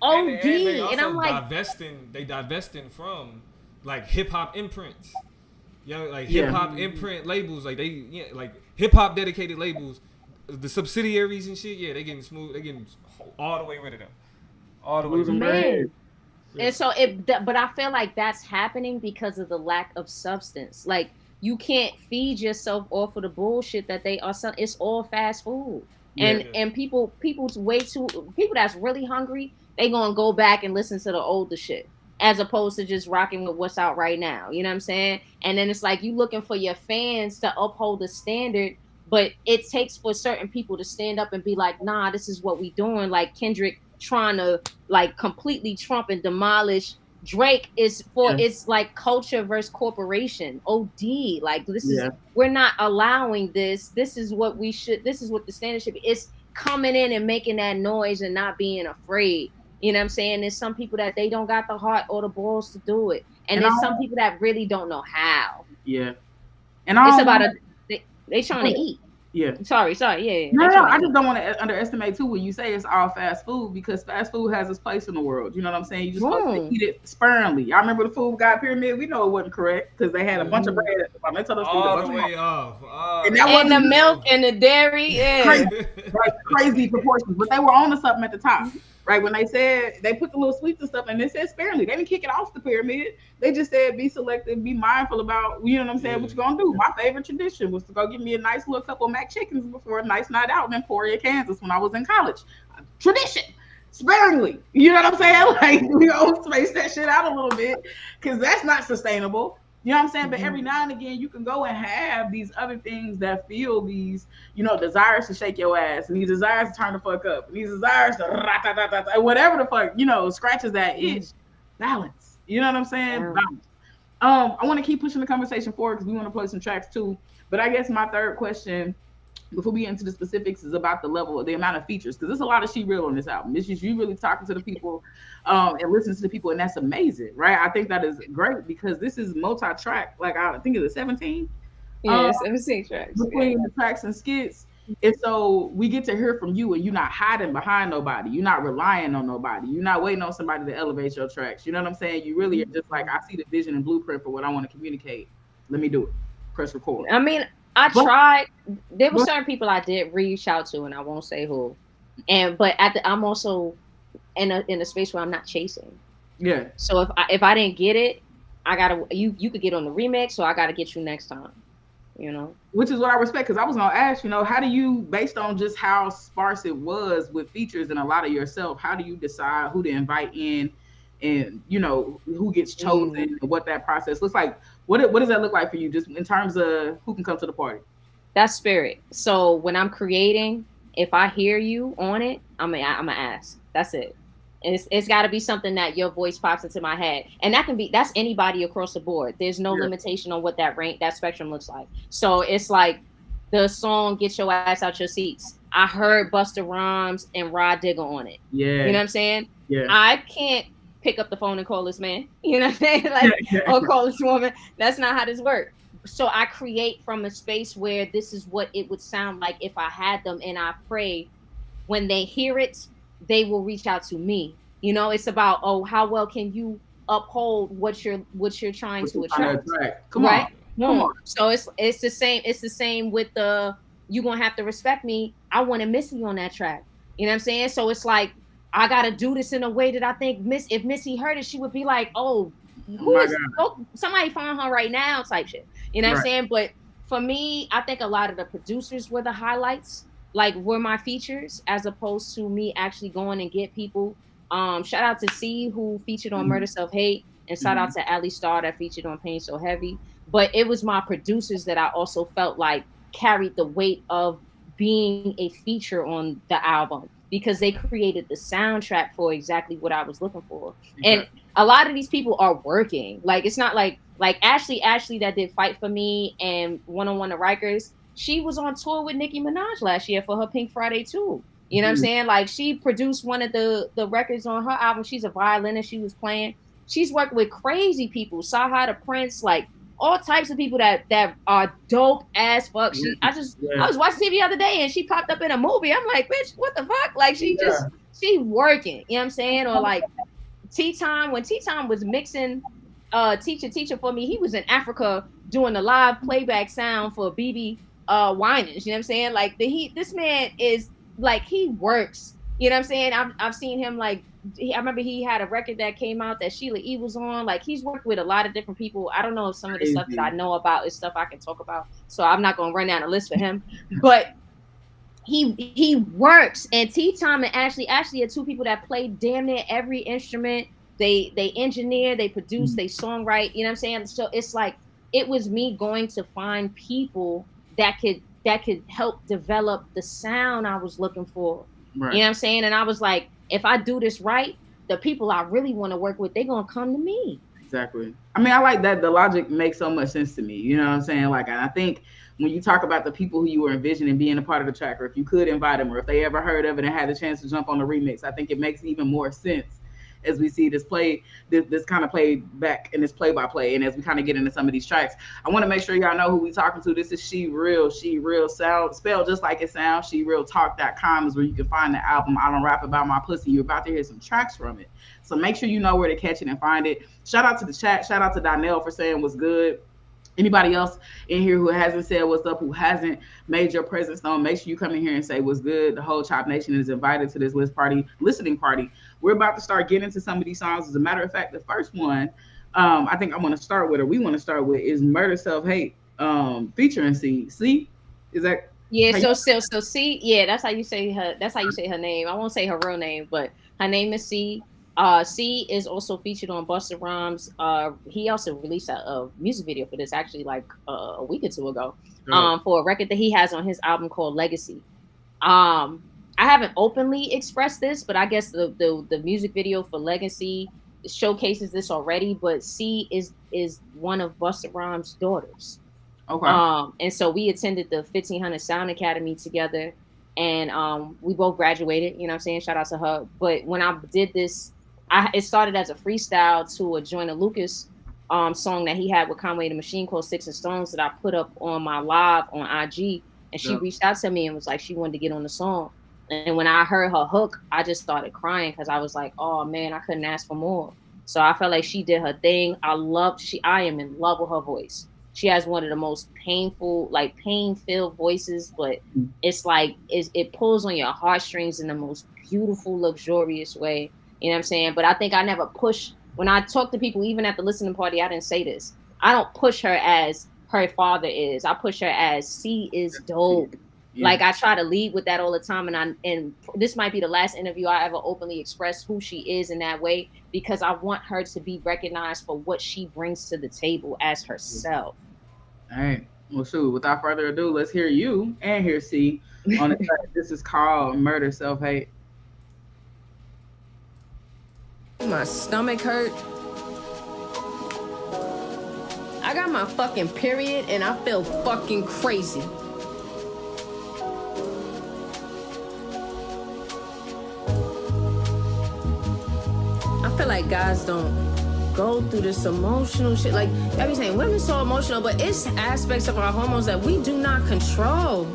And they OD. And I'm also like, divesting from like hip hop imprints. Like hip Yeah. hop imprint labels, like like hip hop dedicated labels, the subsidiaries and shit. Yeah, they getting smooth. They getting all the way rid of them, all the way rid Losing of them. bread. man. And so but I feel like that's happening because of the lack of substance. Like you can't feed yourself off of the bullshit that they are selling. It's all fast food. Yeah. And people's way too people that's really hungry, they gonna go back and listen to the older shit as opposed to just rocking with what's out right now. You know what I'm saying? And then it's like you looking for your fans to uphold the standard, but it takes for certain people to stand up and be like, nah, this is what we doing. Like Kendrick trying to like completely trump and demolish Drake is for Yeah. it's like culture versus corporation. OD. Like this is Yeah. we're not allowing this. This is what we should this is what the standard should be. It's coming in and making that noise and not being afraid. You know what I'm saying? There's some people that they don't got the heart or the balls to do it. And And I there's some don't, people that really don't know how. yeah. And I It's don't about want a they trying to eat. yeah. Sorry, yeah. No, They no, no. trying I to just eat. don't want to underestimate too when you say it's all fast food because fast food has its place in the world. You know what I'm saying? You just supposed to Boom. eat it sparingly. I remember the Food God Pyramid. We know it wasn't correct because they had a Yeah. bunch of bread at the bottom. They told us to eat a All bunch the of way bread. off. And that And the wasn't milk and the dairy, crazy, yeah. right? Crazy proportions, but they were on to something at the top, right? When they said they put the little sweets and stuff, and they said sparingly. They didn't kick it off the pyramid. They just said be selective, be mindful about, you know what I'm saying, Yeah. what you gonna do. My favorite tradition was to go get me a nice little couple of mac chickens before a nice night out in Emporia, Kansas, when I was in college. Tradition. Sparingly, you know what I'm saying? Like we gonna space that shit out a little bit because that's not sustainable. You know what I'm saying? But every now and again, you can go and have these other things that feel these, desires to shake your ass and these desires to turn the fuck up and these desires to whatever the fuck, scratches that itch. Balance. You know what I'm saying? Yeah. Balance. I want to keep pushing the conversation forward because we want to play some tracks too. But I guess my third question before we get into the specifics is about the amount of features because there's a lot of SheReal on this album. It's just you really talking to the people and listening to the people, and that's amazing, right? I think that is great because this is multi-track. Like I think it's 17 um, Yes, MC tracks. Yeah. between the tracks and skits. And so we get to hear from you, and you're not hiding behind nobody. You're not relying on nobody. You're not waiting on somebody to elevate your tracks. You know what I'm saying? You really are just like, I see the vision and blueprint for what I want to communicate. Let me do it. Press record. I mean, I But, tried. There were but certain people I did reach out to, and I won't say who. But I'm also in a space where I'm not chasing. yeah, So if I didn't get it, I gotta you could get on the remix, so I gotta get you next time. You know. which is what I respect because I was gonna ask, how do you, based on just how sparse it was with features and a lot of yourself, how do you decide who to invite in and who gets chosen and what that process looks like? What does that look like for you, just in terms of who can come to the party? That's spirit. So when I'm creating, if I hear you on it, I'm gonna ask. That's it. It's got to be something that your voice pops into my head, and that's anybody across the board. There's no Yeah, limitation on what that spectrum looks like. So it's like the song "Get Your Ass Out Your Seats." I heard Busta Rhymes and Rod Digger on it. You know yeah, what I'm saying? yeah, I can't pick up the phone and call this man. You know what I'm saying? yeah, Like, yeah, or call this woman. That's not how this works. So I create from a space where this is what it would sound like if I had them, and I pray when they hear it, they will reach out to me. It's about, oh, how well can you uphold what you're trying what to you trying to attract, attract? Come on, right? come on. So it's the same. It's the same with the you gonna have to respect me. I wanted Missy on that track. You know what I'm saying? So it's like I gotta do this in a way that I think if Missy heard it, she would be like, oh, who My is God, somebody find her right now type shit. You know what I'm right? saying? But for me, I think a lot of the producers were the highlights, like were my features, as opposed to me actually going and get people. Shout out to C who featured on Mm-hmm, Murder Self Hate, and shout mm-hmm. out to Ali Star that featured on Pain So Heavy. But it was my producers that I also felt like carried the weight of being a feature on the album because they created the soundtrack for exactly what I was looking for. And Exactly. a lot of these people are working. Like it's not like Ashley that did Fight for Me and 101 the Rikers. She was on tour with Nicki Minaj last year for her Pink Friday too. You know what I'm saying? Like she produced one of the records on her album. She's a violinist. She was playing. She's worked with crazy people, Saha the Prince, like all types of people that are dope as fuck. I was watching TV the other day and she popped up in a movie. I'm like, bitch, what the fuck? Like she working. You know what I'm saying? Or like Tea Time, when Tea Time was mixing Teacher for me, he was in Africa doing the live playback sound for BB Winans. You know what I'm saying? Like this man is like, he works. You know what I'm saying? I've seen him like, I remember he had a record that came out that Sheila E was on. Like he's worked with a lot of different people. I don't know if some of the stuff that I know about is stuff I can talk about, so I'm not gonna run down a list for him. But he works. And Tea Time and Ashley are two people that play damn near every instrument. They engineer, they produce, they songwrite. You know what I'm saying? So it's like, it was me going to find people that could help develop the sound I was looking for. Right. You know what I'm saying? And I was like, if I do this right, the people I really want to work with, they're going to come to me. Exactly. I mean, I like that. The logic makes so much sense to me. You know what I'm saying? Like, and I think when you talk about the people who you were envisioning being a part of the track, or if you could invite them, or if they ever heard of it and had the chance to jump on the remix, I think it makes even more sense as we see this kind of played back in this play-by-play, and as we kind of get into some of these tracks. I want to make sure y'all know who we talking to. This is SheReal sound, spelled just like it sounds. SheRealTalk.com is where you can find the album I Don't Rap About My Pussy. You're about to hear some tracks from it, so make sure you know where to catch it and find it. Shout out to the chat. Shout out to Donnell for saying what's good. Anybody else in here who hasn't said what's up, who hasn't made your presence known, make sure you come in here and say what's good. The whole Chop Nation is invited to this listening party. We're about to start getting into some of these songs. As a matter of fact, the first one I think I want to start with, or we want to start with, is Murder Self Hate, featuring C. C, is that? Yeah, so C, yeah, that's how you say her name. I won't say her real name, but her name is C. C is also featured on Busta Rhymes. He also released a music video for this, actually, like a week or two ago, for a record that he has on his album called Legacy. I haven't openly expressed this, but I guess the music video for Legacy showcases this already. But C is one of Busta Rhymes' daughters. Okay. And so we attended the 1500 Sound Academy together, and we both graduated. You know what I'm saying? Shout out to her. But when I did this, it started as a freestyle to a Joyner Lucas song that he had with Conway the Machine called Sticks and Stones that I put up on my live on IG. And she reached out to me and was like, she wanted to get on the song. And when I heard her hook, I just started crying because I was like, oh man, I couldn't ask for more. So I felt like she did her thing. I am in love with her voice. She has one of the most painful, like pain-filled voices, but it's like it pulls on your heartstrings in the most beautiful, luxurious way. You know what I'm saying? But I think I never push, when I talk to people, even at the listening party, I didn't say this. I don't push her as her father is. I push her as C is dope. Yeah. Like I try to lead with that all the time, and this might be the last interview I ever openly express who she is in that way, because I want her to be recognized for what she brings to the table as herself. All right. Well, shoot, without further ado, let's hear you and hear C on the track. This is called Murder Self Hate. My stomach hurt. I got my fucking period and I feel fucking crazy. I feel like guys don't go through this emotional shit. Like, I be saying women so emotional, but it's aspects of our hormones that we do not control.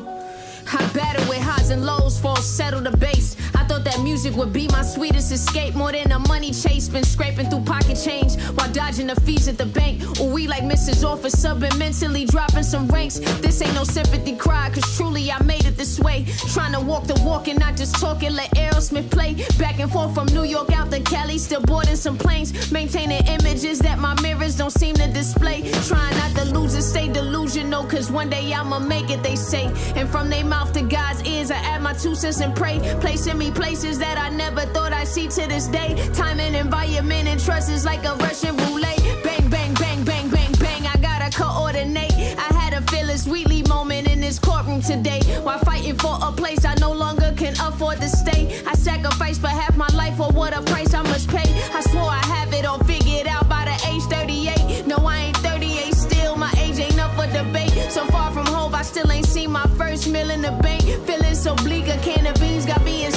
I battle with highs and lows, fall settle the base. I thought that music would be my sweetest escape, more than a money chase. Been scraping through pocket change while dodging the fees at the bank. Or we like Mrs. Officer, been mentally dropping some ranks. This ain't no sympathy cry, cause truly I made it this way. Trying to walk the walk and not just talking, let Aerosmith play. Back and forth from New York out to Cali, still boarding some planes. Maintaining images that my mirrors don't seem to display. Trying not to lose and stay delusional, cause one day I'ma make it, they say. And from their mouth to God's ears, I add my 2 cents and pray. Placing me places that I never thought I'd see to this day. Time and environment and trust is like a Russian roulette. Bang, bang, bang, bang, bang, bang. I gotta coordinate. I had a Phyllis Wheatley moment in this courtroom today. While fighting for a place I no longer can afford to stay. I sacrificed for half my life, for what a price I must pay. I swore I have it all figured out by the age 38. No, I ain't 38 still. My age ain't up for debate. So far from home, I still ain't seen my first meal in the bank. Feeling so bleak, a can of beans got me in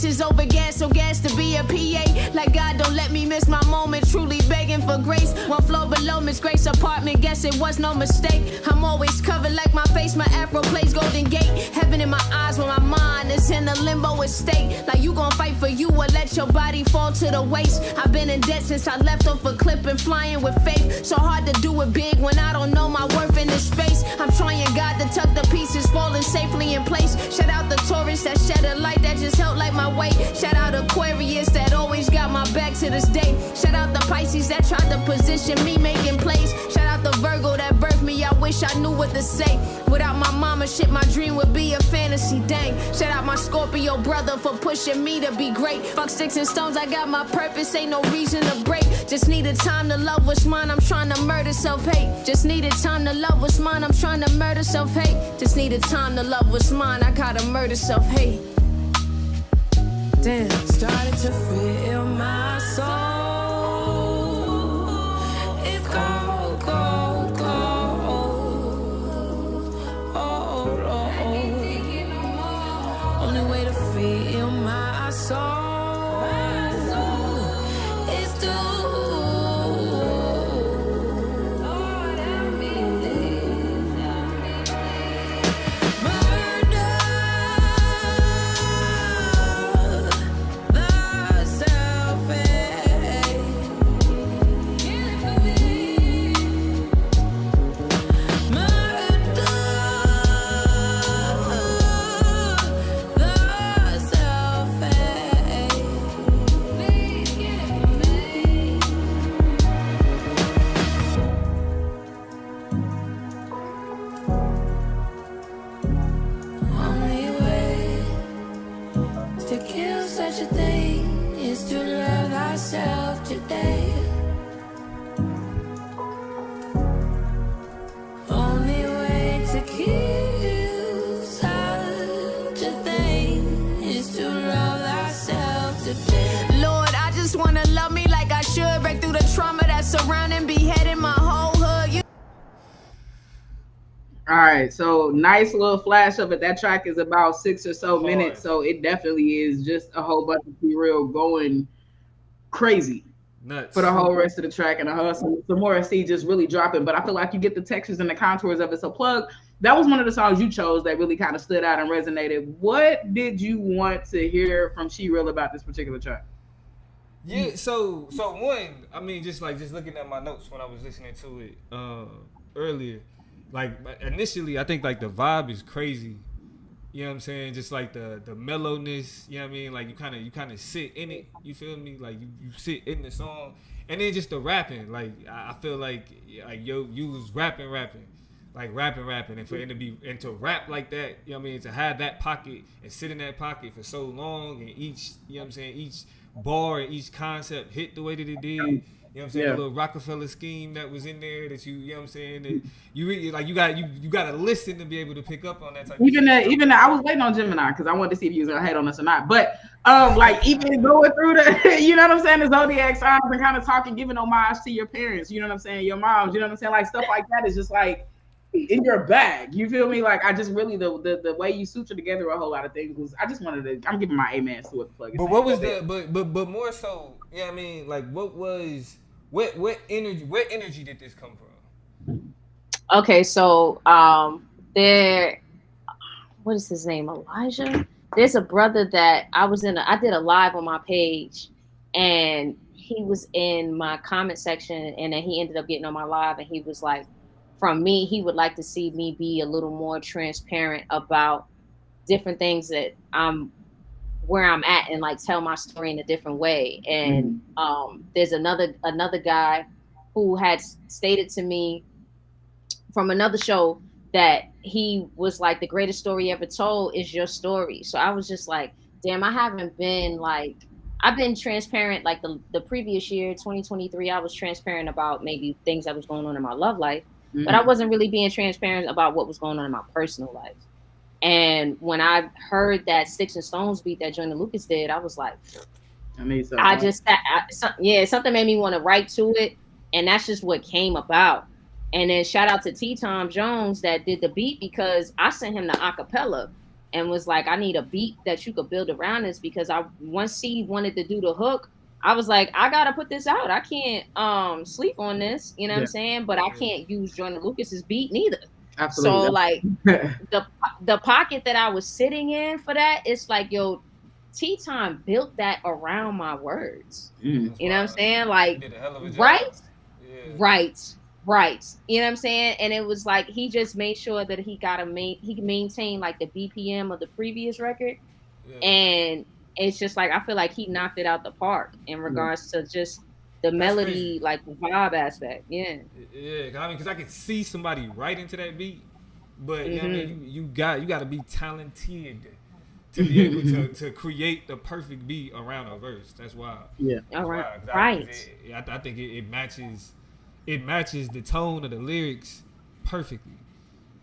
races over gas, so gas to be a PA. Like God don't let me miss my moment, truly begging for grace. One floor below Miss Grace apartment, guess it was no mistake. I'm always covered like my face, my afro plays Golden Gate. Heaven in my eyes when my mind is in a limbo state. Like you gon' fight for you or let your body fall to the waist. I've been in debt since I left off a clip and flying with faith. So hard to do it big when I don't know my worth in this space. I'm trying God to tuck the pieces, falling safely in place. Shout out the Taurus that shed a light that just helped like my weight. Shout out Aquarius that always got my back to this day. Shout out the Pisces that tried to position me making plays. Shout out the Virgo that birthed me, I wish I knew what to say. Without my mama, shit, my dream would be a fantasy, dang. Shout out my Scorpio brother for pushing me to be great. Fuck sticks and stones, I got my purpose, ain't no reason to break. Just needed time to love what's mine, I'm trying to murder self-hate. Just needed time to love what's mine, I'm trying to murder self-hate. Just needed time to love what's mine, I gotta murder self-hate. Damn. Started to feel my soul. It's cold, cold, cold. Oh, oh, oh. Only way to feel my soul is through. Lord, help me, please, help me, please. Murder the self-hate. Kill it for me. Murder the self-hate. Please kill it for me. Only way to kill such a thing is to love thyself today. Only way to kill such a thing is to love thyself today. Lord, I just wanna love me like I should. Break through the trauma that's surrounding, beheading my whole hood. All right, so nice little flash of it. That track is about 6 or so Hard. minutes, so it definitely is just a whole bunch of SheReal going crazy Nuts. for the whole rest of the track, and some more SC just really dropping. But I feel like you get the textures and the contours of it. So plug, that was one of the songs you chose that really kind of stood out and resonated. What did you want to hear from SheReal about this particular track? Yeah, so one, I mean, just looking at my notes when I was listening to it earlier, like initially, I think like the vibe is crazy. You know what I'm saying? Just like the mellowness. You know what I mean? Like you kind of sit in it. You feel me? Like you sit in the song, and then just the rapping. Like I feel like you was rapping, like rapping, and for it to be and to rap like that. You know what I mean? To have that pocket and sit in that pocket for so long, and each, you know what I'm saying, each bar and each concept hit the way that it did. You know what I'm saying? Yeah. The little Rockefeller scheme that was in there that you know what I'm saying? That you really like you got to listen to be able to pick up on that type of Even shit. even I was waiting on Gemini because I wanted to see if you was gonna hate on us or not. But like even going through the, you know what I'm saying, the zodiac signs and kind of talking, giving homage to your parents, you know what I'm saying, your moms, you know what I'm saying, like stuff like that is just like in your bag. You feel me? Like I just really the way you suture together a whole lot of things was, I just wanted to, I'm giving my amen to what the plug is But saying. what was the but more so, you know what I mean? Like what energy did this come from? Okay, so there, what is his name? Elijah. There's a brother that I did a live on my page, and he was in my comment section, and then he ended up getting on my live, and he was like, from me, he would like to see me be a little more transparent about different things that where I'm at, and like tell my story in a different way. And there's another guy who had stated to me from another show that he was like, the greatest story ever told is your story. So I was just like, damn, I've been transparent. Like the previous year, 2023, I was transparent about maybe things that was going on in my love life, but I wasn't really being transparent about what was going on in my personal life. And when I heard that Sticks and Stones beat that Joyner Lucas did, I was like, something made me want to write to it, and that's just what came about. And then shout out to T. Tom Jones that did the beat, because I sent him the acapella, and was like, I need a beat that you could build around this, because once C wanted to do the hook, I was like, I gotta put this out. I can't sleep on this, you know what I'm saying? But I can't use Jordan Lucas's beat neither. Absolutely. So like the pocket that I was sitting in for that, it's like, yo, Tea Time built that around my words. You know what I'm saying? Like, right? Yeah. Right. You know what I'm saying? And it was like he just made sure that he maintained like the BPM of the previous record. Yeah. And it's just like I feel like he knocked it out the park in regards to just the melody, like vibe aspect. Yeah. Yeah, I mean, because I could see somebody right into that beat, but you know what I mean, you got to be talented to be able to create the perfect beat around a verse. That's wild. Yeah. All right. Right. I think it matches. It matches the tone of the lyrics perfectly.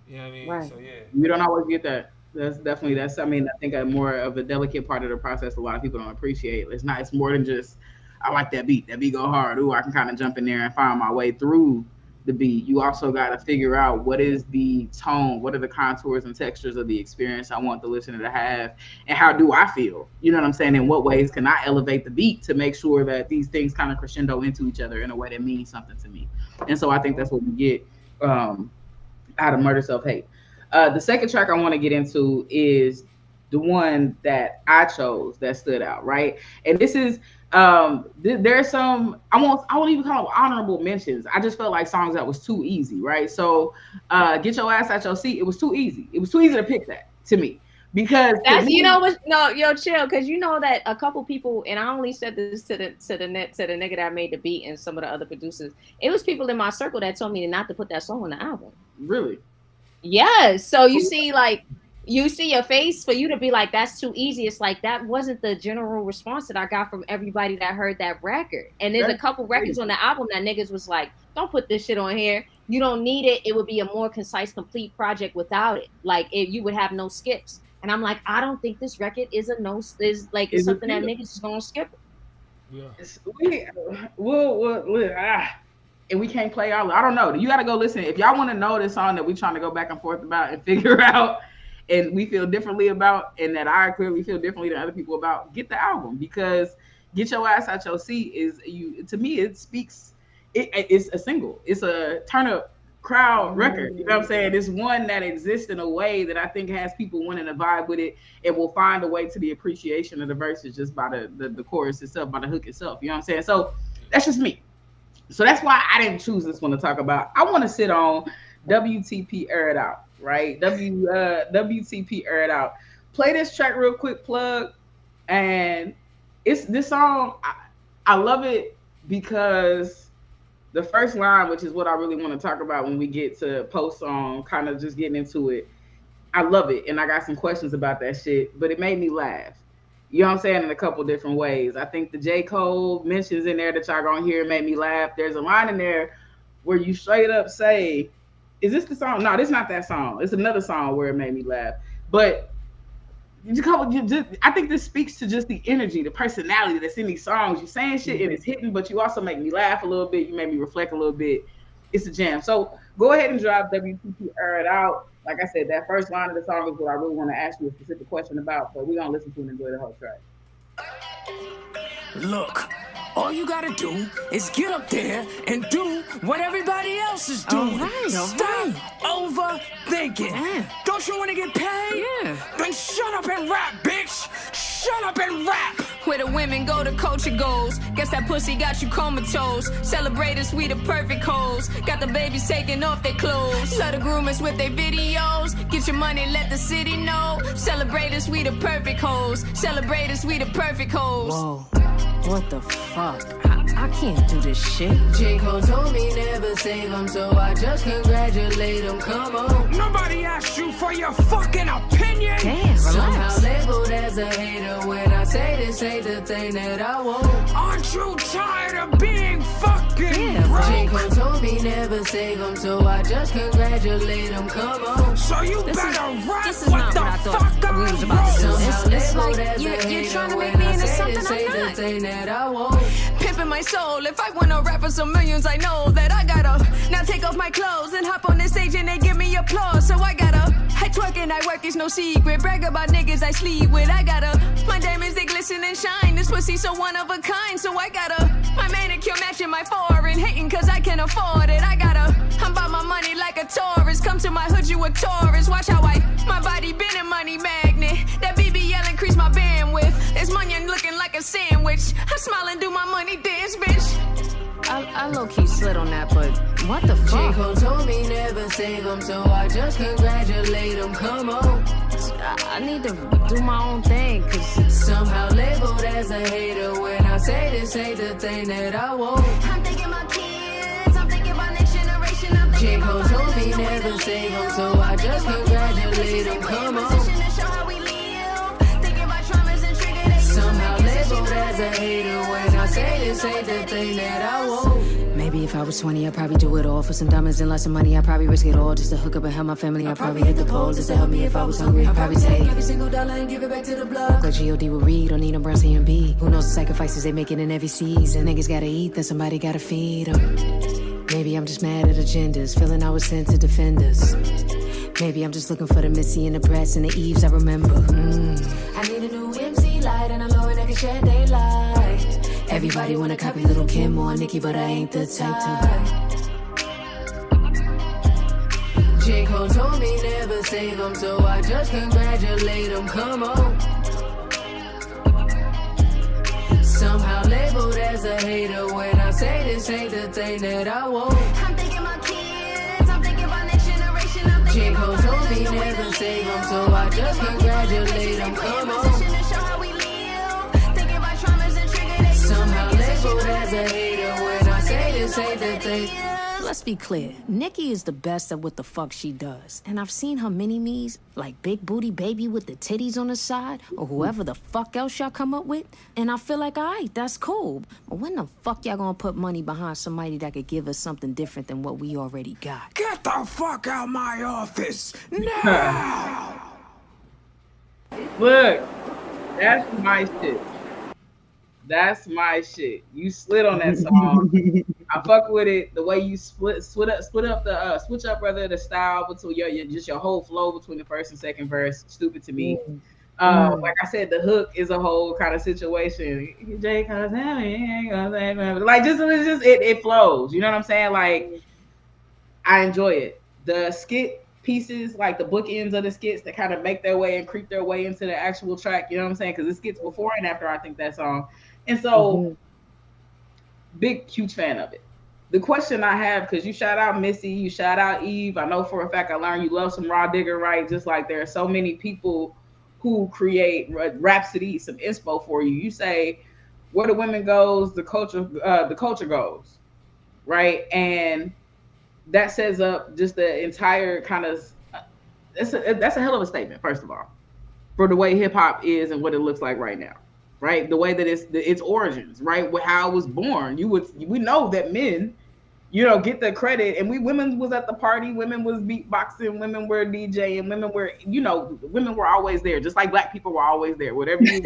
You know what I mean? Right. So yeah. We don't always get that. That's I mean, I think more of a delicate part of the process a lot of people don't appreciate. It's more than just I like that beat. That beat go hard. Ooh, I can kind of jump in there and find my way through the beat. You also got to figure out what is the tone, what are the contours and textures of the experience I want the listener to have, and how do I feel? You know what I'm saying? In what ways can I elevate the beat to make sure that these things kind of crescendo into each other in a way that means something to me? And so I think that's what we get out of Murder Self Hate. The second track I want to get into is the one that I chose that stood out, right? And this is there's some I won't even call them honorable mentions. I just felt like songs that was too easy, right? So Get Your Ass Out Your Seat, it was too easy. It was too easy to pick that to me. Because that's chill, because you know that a couple people, and I only said this to the nigga that made the beat and some of the other producers. It was people in my circle that told me not to put that song on the album. Really? Yes. So you see your face for you to be like, that's too easy. It's like that wasn't the general response that I got from everybody that heard that record. And there's a couple records on the album that niggas was like, don't put this shit on here. You don't need it. It would be a more concise, complete project without it. Like you would have no skips. And I'm like, I don't think this record is it's something that niggas is gonna skip it. Yeah. And we can't play all. I don't know. You got to go listen. If y'all want to know this song that we trying to go back and forth about and figure out, and we feel differently about, and that I clearly feel differently than other people about, get the album, because Get Your Ass Out Your Seat to me, it speaks. It's a single. It's a turn up crowd record. You know what I'm saying? It's one that exists in a way that I think has people wanting to vibe with it, and will find a way to the appreciation of the verses just by the chorus itself, by the hook itself. You know what I'm saying? So that's just me. So that's why I didn't choose this one to talk about. I want to sit on WTP Air It Out, right? WTP Air It Out. Play this track real quick, plug. And it's this song, I love it because the first line, which is what I really want to talk about when we get to post song, kind of just getting into it. I love it. And I got some questions about that shit, but it made me laugh. You know what I'm saying? In a couple different ways. I think the J. Cole mentions in there that y'all gonna hear made me laugh. There's a line in there where you straight up say, is this the song? No, this is not that song. It's another song where it made me laugh. But I think this speaks to just the energy, the personality that's in these songs. You're saying shit and it's hitting, but you also make me laugh a little bit. You make me reflect a little bit. It's a jam. So go ahead and drop WTP Air It Out. Like I said, that first line of the song is what I really want to ask you a specific question about, but we're going to listen to and enjoy the whole track. Look, all you got to do is get up there and do what everybody else is doing. All right. Stop overthinking. Yeah. Don't you want to get paid? Yeah. Then shut up and rap, bitch. Shut up and rap. Where the women go, the culture goes. Guess that pussy got you comatose. Celebrators, we the perfect hoes. Got the babies taking off their clothes. Love the groomers with their videos. Get your money, let the city know. Celebrators, we the perfect hoes. Celebrators, we the perfect hoes. Whoa. What the fuck? I can't do this shit. J. Cole told me never save him, so I just congratulate him. Come on. Nobody asked you for your fucking opinion. Damn, Somehow relax. labeled as a hater when I say this ain't the thing that I want. Aren't you tired of being fucking Yeah, broke? J. Cole told me never save him, so I just congratulate him. Come on. So you better rap this is what not the what I thought fuck we I was about to do. wrote. Somehow It's like labeled as a you're hater trying to when make me I into say something this I'm ain't not. the thing that I want. Pimping my my soul. If I wanna rap for some millions, I know that I gotta now take off my clothes and hop on the stage and they give me applause. So I twerk and I work, it's no secret. Brag about niggas I sleep with. I gotta, my diamonds they glisten and shine. This pussy so one of a kind. So I gotta, my manicure matching my foreign. Hating cause I can afford it. I'm about my money like a tourist. Come to my hood, you a tourist. Watch how my body been a money magnet. That BBL increase my bandwidth. This money looking like a sandwich. I smile and do my money dance, bitch. I low-key slid on that, but what the fuck? J. Cole told me never save him, so I just congratulate him. Come on. I need to do my own thing, cause somehow labeled as a hater when I say this ain't the thing that I want. I'm thinking about kids, I'm thinking about next generation. I'm J. thinking Cole about told me never save him, so I just congratulate him. Come on. Somehow labeled as a hater when I say this ain't the thing that I want. maybe if I was 20, I'd probably do it all. For some diamonds and lots of money, I'd probably risk it all just to hook up and help my family. I'd probably hit the polls just to help me if I was hungry. I'd probably take every single dollar and give it back to the block. like G.O.D. would read, don't need no brown C&B. Who knows the sacrifices they making in every season? Niggas gotta eat, then somebody gotta feed them. Maybe I'm just mad at agendas, feeling I was sent to defend us. Maybe I'm just looking for the Missy and the Bratz and the Eves I remember. I need a new MC light and a low and I can shed daylight. Everybody wanna copy Little Kim or Nicki, but I ain't the type to. J. Cole told me never save him, so I just congratulate him. Come on. Somehow labeled as a hater when I say this ain't the thing that I want. I'm thinking about kids, I'm thinking about next generation. I'm J. thinking Cole about told me never save him, so I just congratulate him. Come on. Somehow labeled as a hater when I say this ain't the thing. Let's be clear, Nicki is the best at what the fuck she does. And I've seen her mini-me's, like Big Booty Baby with the titties on the side, or whoever the fuck else y'all come up with, and I feel like, alright, that's cool. But when the fuck y'all gonna put money behind somebody that could give us something different than what we already got? Get the fuck out my office now! Look, that's my shit. That's my shit. You slid on that song. I fuck with it. The way you switch up the style between your whole flow between the first and second verse. Stupid to me. Like I said, the hook is a whole kind of situation. Like it flows. You know what I'm saying? Like I enjoy it. The skit pieces, like the bookends of the skits that kind of make their way and creep their way into the actual track. You know what I'm saying? Because it skits before and after I think that song. And so, big, huge fan of it. The question I have, because you shout out Missy, you shout out Eve. I know for a fact I learned you love some Raw Digger, right? Just like there are so many people who create Rhapsody, some inspo for you. You say, where the women goes, the culture goes, right? And that sets up just the entire kind of, that's a hell of a statement, first of all, for the way hip hop is and what it looks like right now. Right, the way that its origins, right, how it was born. We know that men, get the credit, and women was at the party, women was beatboxing, women were DJing, women were always there, just like black people were always there. Whatever you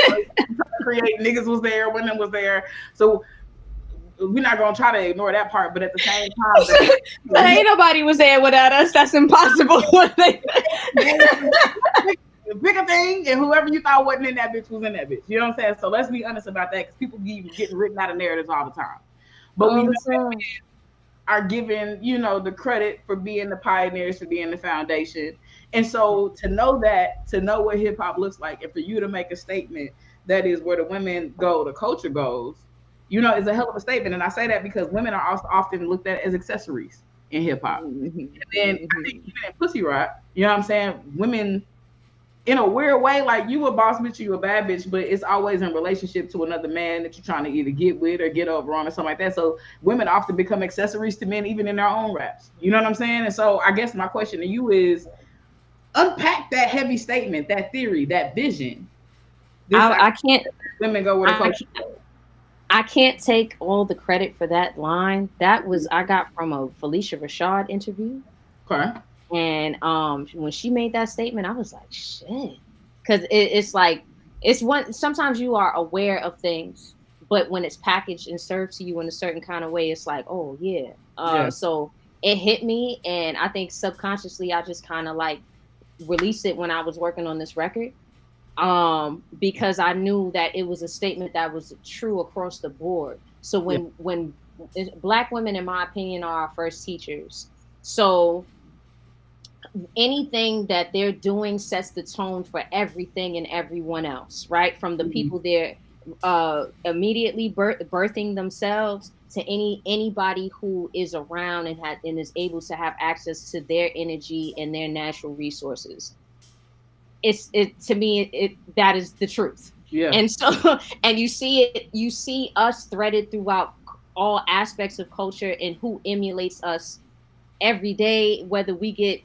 create, niggas was there, women was there. So we're not gonna try to ignore that part, but at the same time, but ain't nobody was there without us. That's impossible. Pick a thing, and whoever you thought wasn't in that bitch was in that bitch. You know what I'm saying? So let's be honest about that, because people be getting written out of narratives all the time. But we are given, the credit for being the pioneers, for being the foundation. And so to know what hip hop looks like, and for you to make a statement that is where the women go, the culture goes, is a hell of a statement. And I say that because women are also often looked at as accessories in hip hop. And then I think even in pussy rock, you know what I'm saying? Women, in a weird way, like you a boss bitch, you a bad bitch, but it's always in relationship to another man that you're trying to either get with or get over on or something like that. So women often become accessories to men, even in their own raps. You know what I'm saying? And so I guess my question to you is, unpack that heavy statement, that theory, that vision. I can't. Women go where the culture goes. I can't take all the credit for that line. That was I got from a Felicia Rashad interview. Okay. And when she made that statement, I was like, shit. Because it's like, it's one, sometimes you are aware of things but when it's packaged and served to you in a certain kind of way, it's like, oh yeah. Yeah. So it hit me, and I think subconsciously I just kind of like released it when I was working on this record, because I knew that it was a statement that was true across the board. So Yeah. when black women, in my opinion, are our first teachers. So anything that they're doing sets the tone for everything and everyone else, right? From the Mhm. people they're immediately birthing themselves to anybody who is around and is able to have access to their energy and their natural resources. It to me, it that is the truth. Yeah. And so and you see us threaded throughout all aspects of culture, and who emulates us every day, whether we get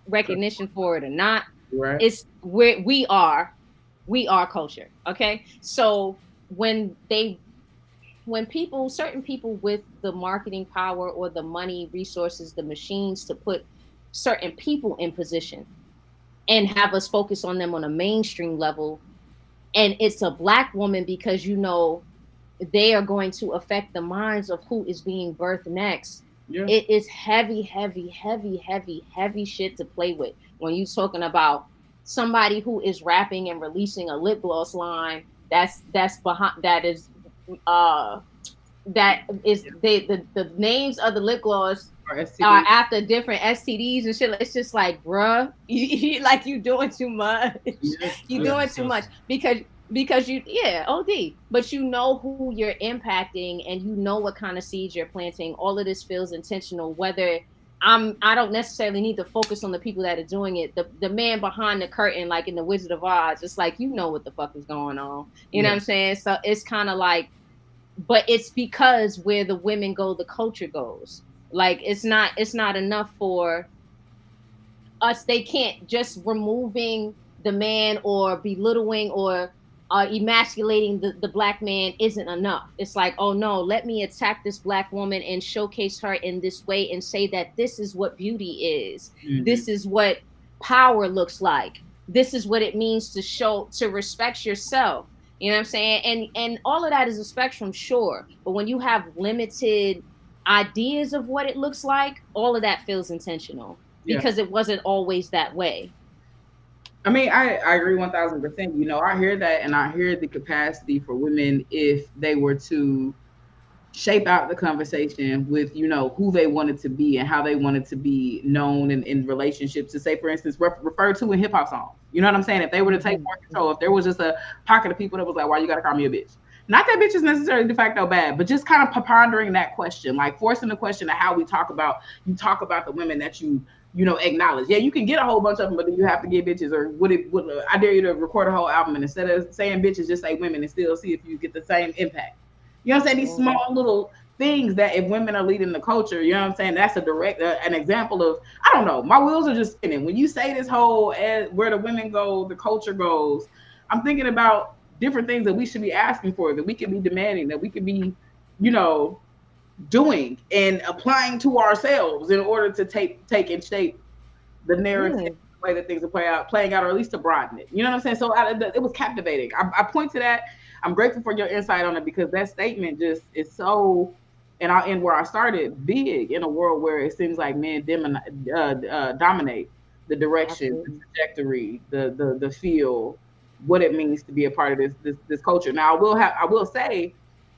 recognition for it or not. Right. It's where we are culture. Okay. So when people, certain people with the marketing power or the money, resources, the machines to put certain people in position and have us focus on them on a mainstream level, and it's a black woman, because they are going to affect the minds of who is being birthed next. Yeah. It is heavy, heavy, heavy, heavy, heavy shit to play with when you're talking about somebody who is rapping and releasing a lip gloss line that's behind uh the names of the lip gloss Or are STD. after different STDs and shit. It's just like, bruh, like you doing too much. Yeah. You Yeah. That's doing too much disgusting. because you, yeah, OD. But you know who you're impacting, and you know what kind of seeds you're planting. All of this feels intentional. Whether I don't necessarily need to focus on the people that are doing it. The man behind the curtain, like in the Wizard of Oz, it's like, you know what the fuck is going on. You know Yeah. what I'm saying? So it's kind of like, but it's because where the women go, the culture goes. Like it's not enough for us. They can't just removing the man or belittling or emasculating the black man isn't enough. It's like, oh no, let me attack this black woman and showcase her in this way and say that this is what beauty is. Mhm. This is what power looks like. This is what it means to show, to respect yourself. You know what I'm saying? And all of that is a spectrum, sure. But when you have limited ideas of what it looks like, all of that feels intentional Yeah. because it wasn't always that way. I mean, I agree 1000%. You know, I hear that, and I hear the capacity for women if they were to shape out the conversation with, you know, who they wanted to be and how they wanted to be known in relationships, to say, for instance, referred to in hip-hop songs. You know what I'm saying? If they were to take more control, if there was just a pocket of people that was like, why you gotta call me a bitch? Not that bitch is necessarily de facto bad, but just kind of pondering that question, like forcing the question of how we talk about, you talk about the women that you know, acknowledge. Yeah, you can get a whole bunch of them, but then you have to get bitches. Or I dare you to record a whole album, and instead of saying bitches, just say women, and still see if you get the same impact. You know what I'm saying? These Mhm. small little things that if women are leading the culture, you know what I'm saying? That's a direct an example of, I don't know. My wheels are just spinning when you say this whole where the women go, the culture goes. I'm thinking about different things that we should be asking for, that we could be demanding, that we could be, you know, doing and applying to ourselves in order to take and shape the narrative, Yeah, the way that things are playing out, or at least to broaden it. You know what I'm saying? So it was captivating. I point to that. I'm grateful for your insight on it, because that statement just is so. And I'll end where I started. Big in a world where it seems like men dominate the direction, the absolutely. trajectory, the feel, what it means to be a part of this culture. Now, I will say,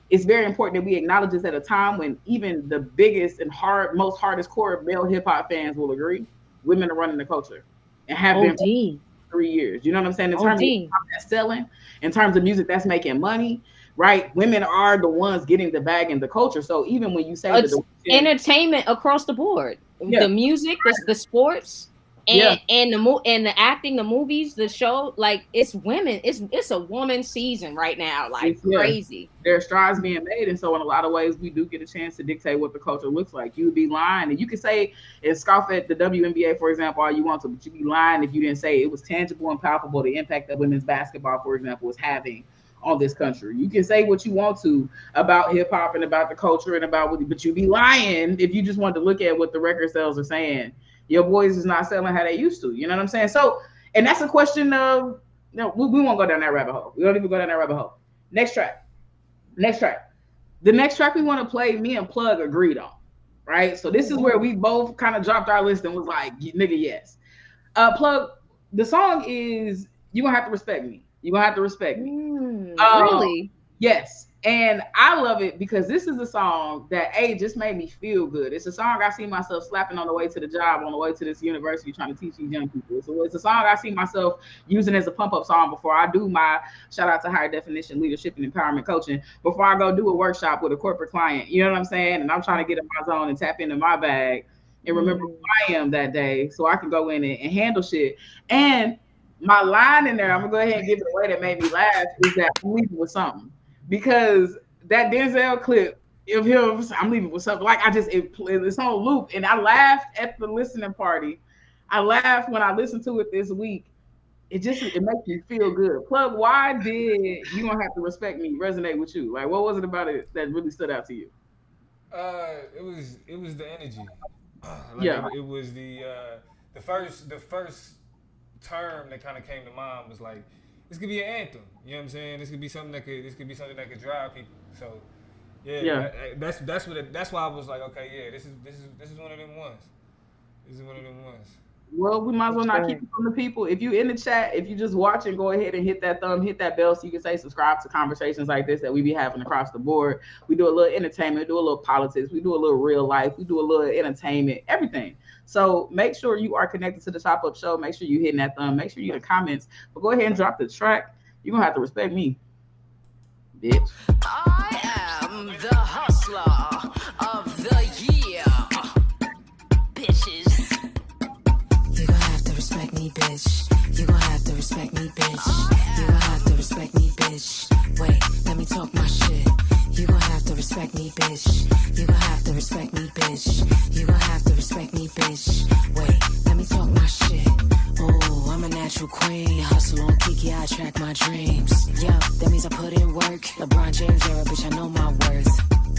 it's very important that we acknowledge this at a time when even the biggest and most hardest core male hip hop fans will agree women are running the culture and have been OD. for 3 years. You know what I'm saying? In terms of OD. that's selling, in terms of music that's making money, right? Women are the ones getting the bag in the culture. So even when you say the It's direction, entertainment across the board. yeah, The music, the sports, yeah, and the acting, the movies, the show. Like it's women. It's a woman season right now. Like yeah, crazy. there are strides being made, and so in a lot of ways, we do get a chance to dictate what the culture looks like. You would be lying, and you can say and scoff at the WNBA, for example, all you want to, but you'd be lying if you didn't say it was tangible and palpable, the impact that women's basketball, for example, was having on this country. You can say what you want to about hip hop and about the culture and about what, but you'd be lying if you just wanted to look at what the record sales are saying. Your boys is not selling how they used to. You know what I'm saying? So, and that's a question of, no, we won't go down that rabbit hole. We don't even go down that rabbit hole. Next track. Next track. The next track we want to play, me and Plug agreed on. Right? So this is where we both kind of dropped our list and was like, nigga, yes. Plug, the song is You Gonna Have to Respect Me. You Gonna Have to Respect Me. Really? Yes. And I love it because this is a song that just made me feel good. It's a song I see myself slapping on the way to the job, on the way to this university, trying to teach these young people. It's a song I see myself using as a pump-up song before I do my shout out to higher definition leadership and empowerment coaching, before I go do a workshop with a corporate client. You know what I'm saying? And I'm trying to get in my zone and tap into my bag and remember who I am that day so I can go in and handle shit. And my line in there, I'm gonna go ahead and give it away that made me laugh, is that I'm leaving with something. Because that Denzel clip of him, I'm leaving with something. Like it's on loop, and I laughed at the listening party. I laughed when I listened to it this week. It makes me feel good. Plug, why did You Gonna Have to Respect Me resonate with you? Like, what was it about it that really stood out to you? It was the energy. Yeah. It was the first term that kind of came to mind was like, this could be an anthem. You know what I'm saying? This could be something that could drive people. So that's why I was like, okay, yeah, this is one of them ones. This is one of them ones. Well, we might as well not keep it from the people. If you in the chat, if you just watching, go ahead and hit that thumb, hit that bell so you can say subscribe to conversations like this that we be having across the board. We do a little entertainment, do a little politics, we do a little real life, we do a little entertainment, everything. So make sure you are connected to the Chop Up Show. Make sure you hitting that thumb. Make sure you in the comments. But go ahead and drop the track. You're going to have to respect me, bitch. I am the hustler of the year. Bitches. You gon' have to respect me, bitch. You gon' have to respect me, bitch. You gon' have to respect me, bitch. Wait, let me talk my shit. You gon' have to respect me, bitch. You gon' have to respect me, bitch. You gon' have to respect me, bitch. Wait, let me talk my shit. Oh, I'm a natural queen. Hustle on Kiki, I attract my dreams. Yeah, that means I put in work. LeBron James era, bitch, I know my worth.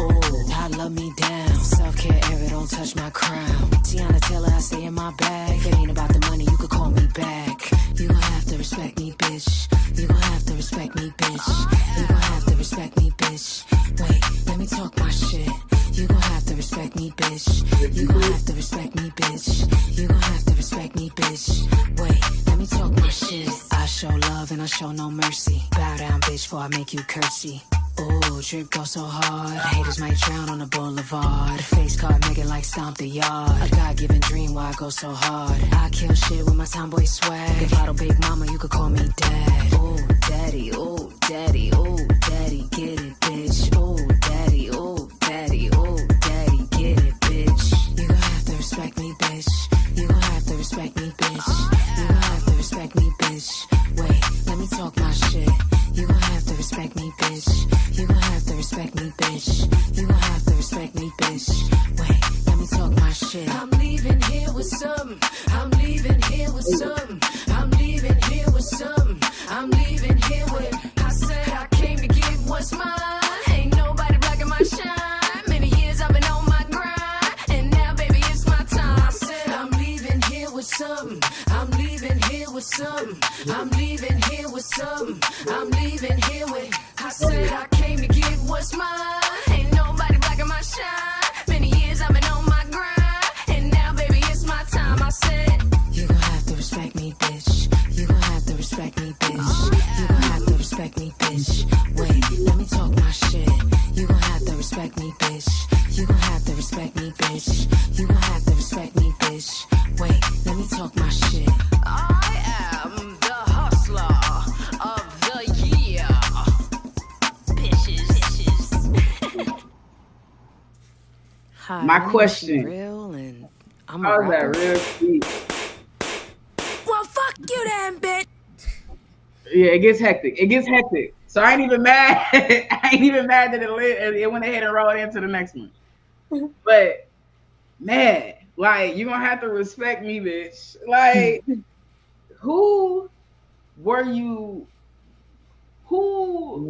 Oh, I love me down. Self-care era, don't touch my crown. Tiana Taylor, I stay in my bag. If it ain't about the money, you could call me back. You gon' have to respect me, bitch. You gon' have to respect me, bitch. You gon' have to respect me, bitch. Wait, let me talk my shit. You gon' have to respect me, bitch. You gon' have to respect me, bitch. You gon' have to respect me, bitch. Wait, let me talk my shit. I show love and I show no mercy. Bow down, bitch, before I make you curtsy. Ooh, drip go so hard. Haters might drown on the boulevard. Face card making like stomp the yard. A God-given dream why I go so hard. I kill shit with my tomboy swag. If I don't big mama, you could call me dad. Ooh, daddy, ooh, daddy, ooh, daddy, get it, bitch. Ooh, daddy, ooh, daddy, ooh, daddy, get it, bitch. You gon' have to respect me, bitch. You gon' have to respect me, bitch. You gon' have to respect me, bitch. Wait, let me talk my shit. You gon' have to respect me, bitch. You gon' have to respect me, bitch. You gon' have to respect me, bitch. Wait, let me talk my shit. I'm leaving here with something. I'm leaving here with something. I'm leaving here with something. I'm leaving here with. I said I came to get what's mine. Ain't nobody blocking my shine. Many years I've been on my grind, and now, baby, it's my time. I said I'm leaving here with something. I'm leaving here with something. I'm leaving here with something. I'm leaving here with. I said I came to get what's mine. Ain't nobody blocking my shine. Many years I've been on my grind, and now, baby, it's my time. I said you gon' have to respect me, bitch. You gon' have to respect me, bitch. You gon' have to respect me, bitch. Wait, let me talk my shit. You gon' have to respect me, bitch. You gon' have to respect me, bitch. You gon' have to respect me, bitch. Wait, let me talk my shit. I am the hustler of the year. Bitches. Hi, My name is question. SheReal, and I'm a How is that rapper. real sweet? Well, fuck you then, bitch. Yeah, it gets hectic. It gets hectic. So I ain't even mad. I ain't even mad that it went ahead and rolled into the next one. But man, like you're gonna have to respect me, bitch. Like, who were you? Who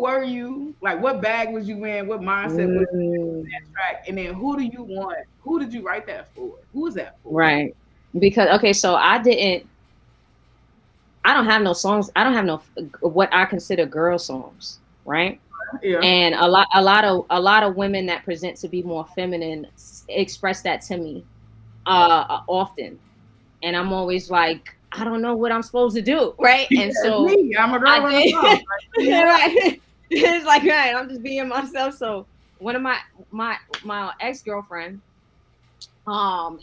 were you? Like, what bag was you in? What mindset was you in that track? And then who do you want? Who did you write that for? Who was that for? Right. Because okay, so I I don't have no songs. I don't have no what I consider girl songs, right? Yeah. And a lot of women that present to be more feminine express that to me often, and I'm always like, I don't know what I'm supposed to do, right? Yeah, And it's so me. I'm a girl I in the song. did. Right. It's like, right, I'm just being myself. So one of my ex-girlfriend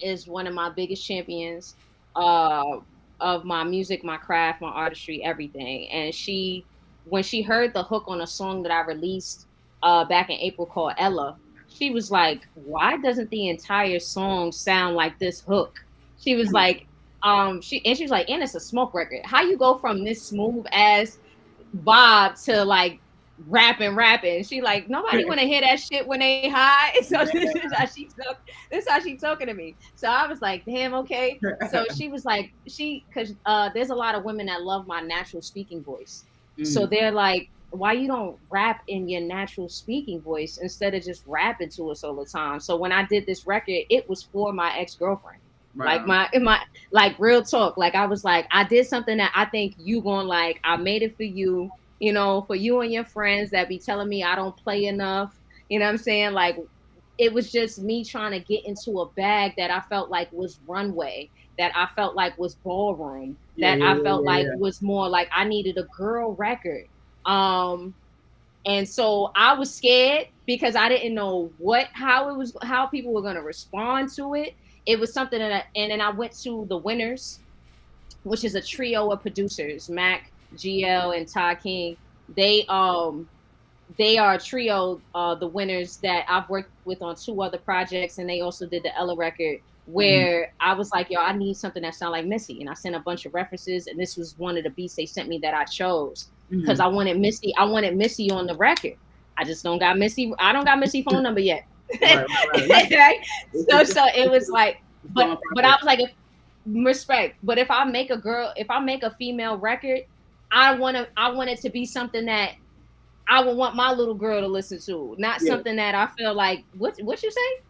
is one of my biggest champions uh of my music, my craft, my artistry, everything. And when she heard the hook on a song that I released back in April called Ella, she was like, why doesn't the entire song sound like this hook? She was like, she was like, and it's a smoke record. How you go from this smooth ass vibe to like rapping? She like, nobody want to hear that shit when they high. So this is how she talking to me. So I was like, damn, okay. So she was like, because there's a lot of women that love my natural speaking voice. So they're like, why you don't rap in your natural speaking voice instead of just rapping to us all the time? So when I did this record, it was for my ex-girlfriend. Like my like real talk. Like I was like, I did something that I think you gonna like. I made it for you, for you and your friends that be telling me I don't play enough. You know what I'm saying? Like it was just me trying to get into a bag that I felt like was runway, that I felt like was ballroom, that I felt like was more like I needed a girl record. And so I was scared because I didn't know how people were going to respond to it. It was something and then I went to the Winners, which is a trio of producers, Mac, GL, and Ty King. They they are a trio, the Winners, that I've worked with on 2 other projects, and they also did the Ella record, where I was like, yo, I need something that sound like Missy, and I sent a bunch of references, and this was one of the beats they sent me that I chose because I wanted Missy on the record. I just don't got Missy. I don't got Missy phone number yet. Right. So it was like, but I was like, respect. But if I make a female record, I want it to be something that I would want my little girl to listen to, not something that I feel like what you say,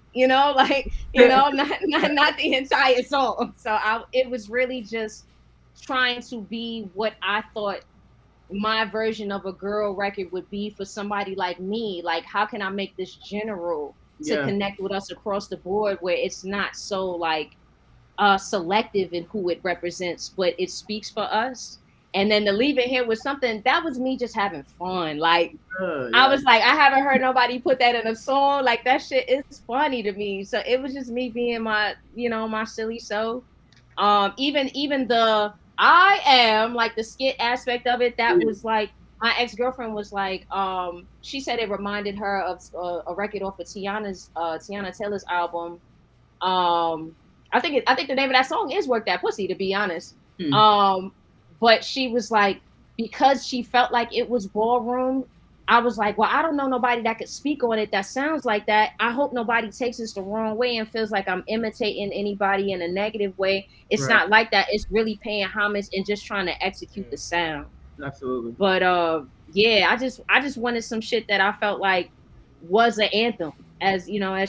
like not the entire song. So it was really just trying to be what I thought my version of a girl record would be for somebody like me. Like, how can I make this general to connect with us across the board, where it's not so like selective in who it represents, but it speaks for us. And then to leave it here with something that was me just having fun. Like I was like, I haven't heard nobody put that in a song. Like that shit is funny to me. So it was just me being my, my silly self. Even the I am like the skit aspect of it. That was like my ex-girlfriend was like, she said it reminded her of a record off of Tiana Taylor's album. I think the name of that song is "Work That Pussy," to be honest. But she was like, because she felt like it was ballroom, I was like, well, I don't know nobody that could speak on it that sounds like that. I hope nobody takes this the wrong way and feels like I'm imitating anybody in a negative way. It's not like that. It's really paying homage and just trying to execute the sound. Absolutely. But I just wanted some shit that I felt like was an anthem, as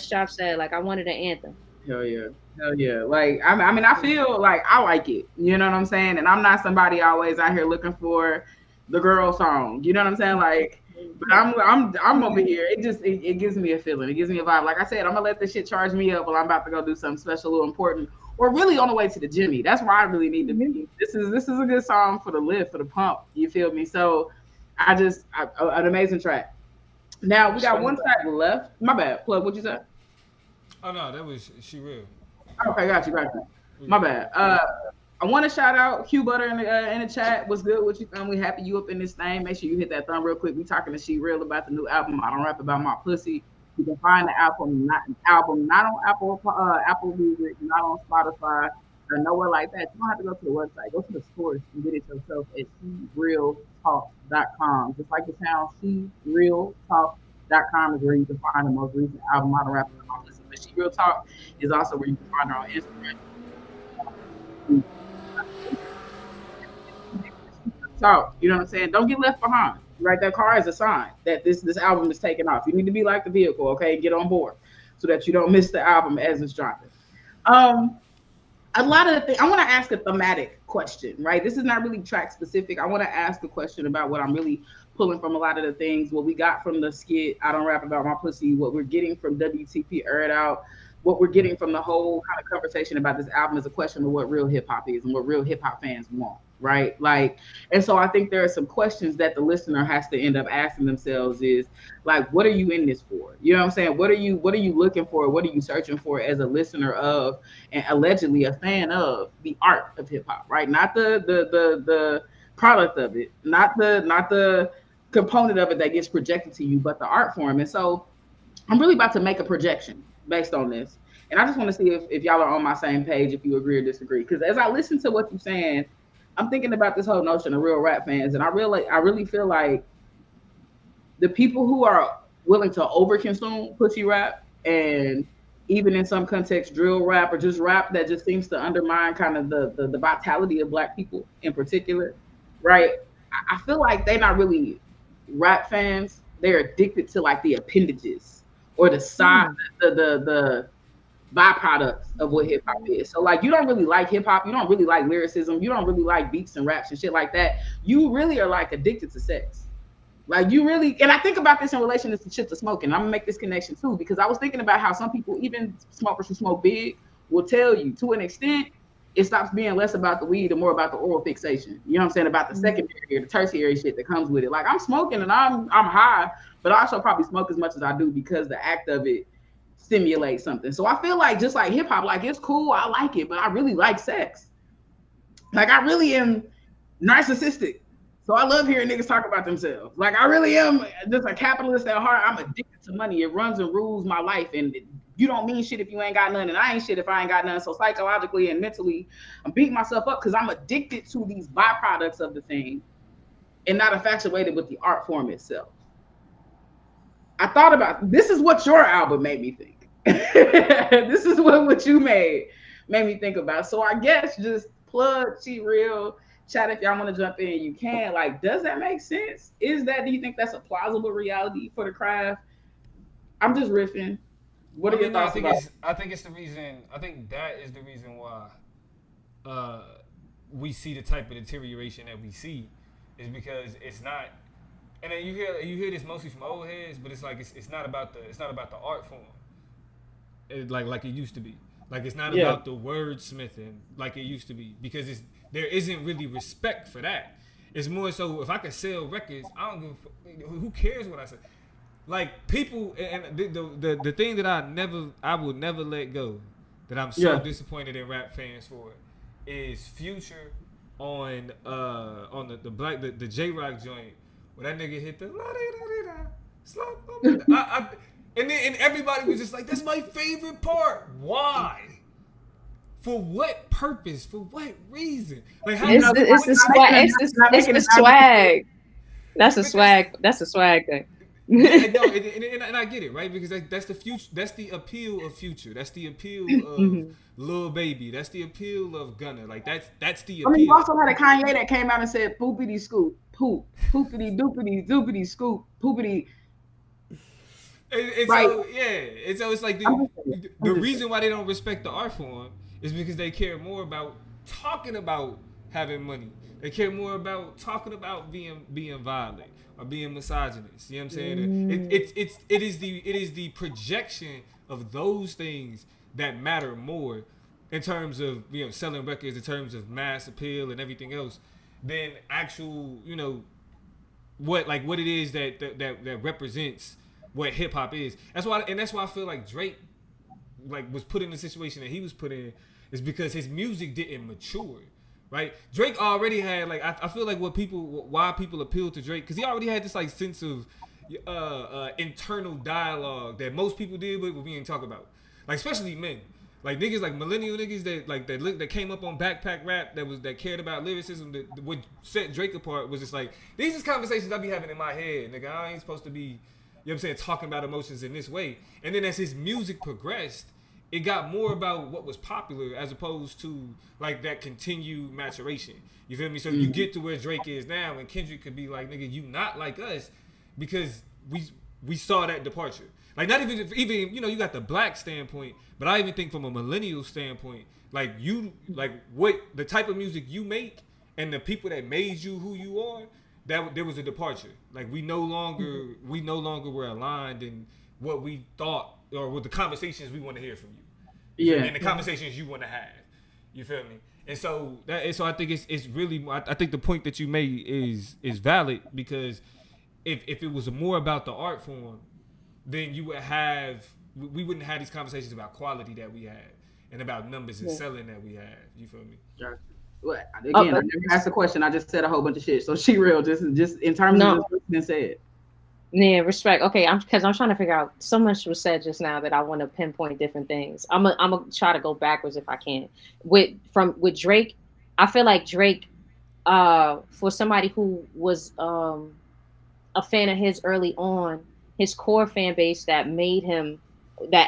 Chop said. Like I wanted an anthem. Hell yeah. Like I feel like I like it. You know what I'm saying? And I'm not somebody always out here looking for the girl song. You know what I'm saying? Like, but I'm over here. It gives me a feeling. It gives me a vibe. Like I said, I'm gonna let this shit charge me up while I'm about to go do something special, a little important, or really on the way to the Jimmy. That's where I really need to be. This is a good song for the lift, for the pump. You feel me? So an amazing track. Now we got one track left. My bad. Plug, what you said? Oh no, that was SheReal. Okay, got you. My bad. I want to shout out Q Butter in the chat. What's good? What you family? Happy you up in this thing. Make sure you hit that thumb real quick. We talking to SheReal about the new album. I don't rap about my pussy. You can find the album not on Apple Music, not on Spotify, or nowhere like that. You don't have to go to the website. Go to the source and get it yourself at SheRealTalk.com. Just like the sound, SheRealTalk.com is where you can find the most recent album. I don't rap about my pussy, but SheReal Talk is also where you can find her on Instagram. Talk, you know what I'm saying? Don't get left behind. Right, that car is a sign that this album is taking off. You need to be like the vehicle, okay? Get on board so that you don't miss the album as it's dropping. a lot of the things I want to ask a thematic question, right? This is not really track specific. I want to ask a question about what I'm really pulling from a lot of the things, what we got from the skit, I don't rap about my pussy, what we're getting from WTP Air It Out, what we're getting from the whole kind of conversation about this album is a question of what real hip hop is and what real hip hop fans want, right? Like, and so I think there are some questions that the listener has to end up asking themselves is like, what are you in this for? You know what I'm saying? What are you looking for? What are you searching for as a listener of and allegedly a fan of the art of hip hop, right? Not the product of it, not the component of it that gets projected to you, but the art form. And so I'm really about to make a projection based on this. And I just want to see if y'all are on my same page, if you agree or disagree. Because as I listen to what you're saying, I'm thinking about this whole notion of real rap fans. And I really feel like the people who are willing to overconsume pussy rap and even in some context drill rap or just rap that just seems to undermine kind of the vitality of black people in particular, right? I feel like they're not really rap fans. They're addicted to like the appendages or the side, the byproducts of what hip hop is. So like you don't really like hip hop, you don't really like lyricism, you don't really like beats and raps and shit like that. You really are like addicted to sex. Like you really, and I think about this in relation to shit to smoking. I'm gonna make this connection too, because I was thinking about how some people, even smokers who smoke big, will tell you to an extent, it stops being less about the weed and more about the oral fixation. You know what I'm saying? About the secondary or the tertiary shit that comes with it. Like I'm smoking and I'm high, but I also probably smoke as much as I do because the act of it stimulates something. So I feel like just like hip hop, like it's cool, I like it, but I really like sex. Like I really am narcissistic. So I love hearing niggas talk about themselves. Like I really am just a capitalist at heart. I'm addicted to money. It runs and rules my life. And you don't mean shit if you ain't got none, and I ain't shit if I ain't got none. So psychologically and mentally, I'm beating myself up because I'm addicted to these byproducts of the thing and not infatuated with the art form itself. I thought about this is what your album made me think. This is what you made me think about. So I guess just plug SheReal. Chat if y'all want to jump in, you can. Like, does that make sense? Do you think that's a plausible reality for the craft? I'm just riffing. What are your thoughts about it? I think it's the reason. I think that is the reason why we see the type of deterioration that we see, is because it's not. And then you hear this mostly from old heads, but it's like it's not about the art form, like it used to be. Like it's not about the wordsmithing like it used to be, because there isn't really respect for that. It's more so if I could sell records, I don't give who cares what I say. Like people, and the thing that I will never let go, that I'm so disappointed in rap fans for, is Future on the J Rock joint where that nigga hit the and everybody was just like, that's my favorite part. Why? For what purpose? For what reason? Like how it's the swag. It's the swag. That's a swag. That's a swag thing. Yeah, no, and I get it, right? Because that's the future. That's the appeal of Future. That's the appeal of Lil Baby. That's the appeal of Gunna. Like that's the appeal. I mean, you also had a Kanye that came out and said poopity scoop, poop, poopity doopity doopity scoop, poopity. And right. So and so it's like the reason why they don't respect the art form is because they care more about talking about having money. They care more about talking about being violent or being misogynist. You know what I'm saying? It is the projection of those things that matter more in terms of selling records, in terms of mass appeal and everything else, than actual what it is that represents what hip hop is. That's why I feel like Drake was put in the situation that he was put in, is because his music didn't mature. Right, Drake already had I feel like why people appeal to Drake, because he already had this sense of internal dialogue that most people did, but we didn't talk about, especially men, niggas millennial niggas that came up on backpack rap that cared about lyricism. That what set Drake apart was just these is conversations I be having in my head, nigga. I ain't supposed to be, you know what I'm saying, talking about emotions in this way. And then as his music progressed, it got more about what was popular as opposed to that continued maturation. You feel me? So you get to where Drake is now, and Kendrick could be like, nigga, you not like us because we saw that departure. Like not even you know, you got the black standpoint, but I even think from a millennial standpoint, like what the type of music you make and the people that made you who you are, that there was a departure. Like we no longer were aligned in what we thought or with the conversations we want to hear from you. Yeah. And the conversations you want to have. You feel me? And so I think it's really, I think the point that you made is valid, because if it was more about the art form, then we wouldn't have these conversations about quality that we have and about numbers and selling that we have. You feel me? Sure. Well, again, I never asked a question. I just said a whole bunch of shit. So SheReal, just in terms of what's been said. Yeah, respect. Okay, because I'm trying to figure out, so much was said just now that I want to pinpoint different things. I'm gonna try to go backwards if I can. With Drake, I feel like Drake, for somebody who was a fan of his early on, his core fan base that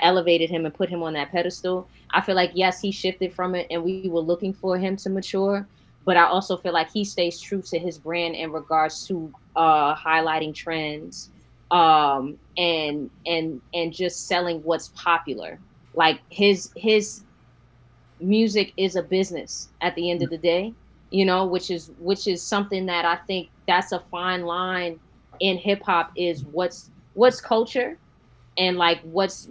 elevated him and put him on that pedestal, I feel like, yes, he shifted from it and we were looking for him to mature, but I also feel like he stays true to his brand in regards to highlighting trends, and just selling what's popular. Like his music is a business at the end of the day, you know, which is something that I think that's a fine line in hip hop, is what's culture and like what's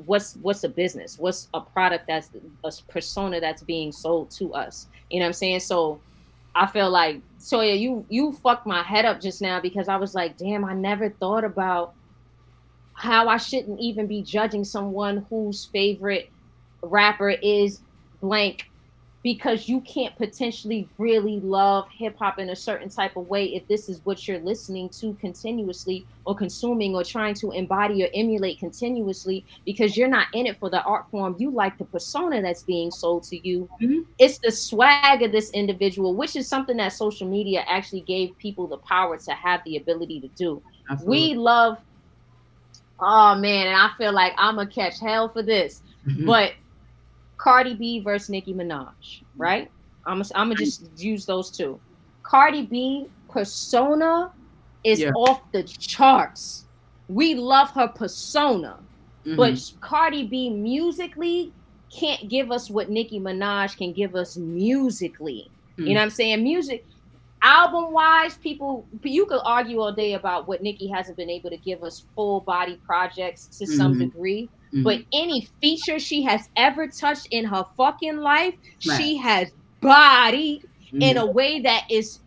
a business, what's a product, that's a persona that's being sold to us. You know what I'm saying? So I feel like, Toya, you fucked my head up just now, because I was like, damn, I never thought about how I shouldn't even be judging someone whose favorite rapper is blank, because you can't potentially really love hip hop in a certain type of way if this is what you're listening to continuously or consuming or trying to embody or emulate continuously, because you're not in it for the art form. You like the persona that's being sold to you. Mm-hmm. It's the swag of this individual, which is something that social media actually gave people the power to have the ability to do. Absolutely. We love, oh man, and I feel like I'm gonna catch hell for this, but Cardi B versus Nicki Minaj, right? I'm gonna just use those two. Cardi B persona is off the charts. We love her persona, but Cardi B musically can't give us what Nicki Minaj can give us musically. You know what I'm saying? Music, album wise, you could argue all day about what Nicki hasn't been able to give us full body projects to some degree. But any feature she has ever touched in her fucking life, she has bodied in a way that is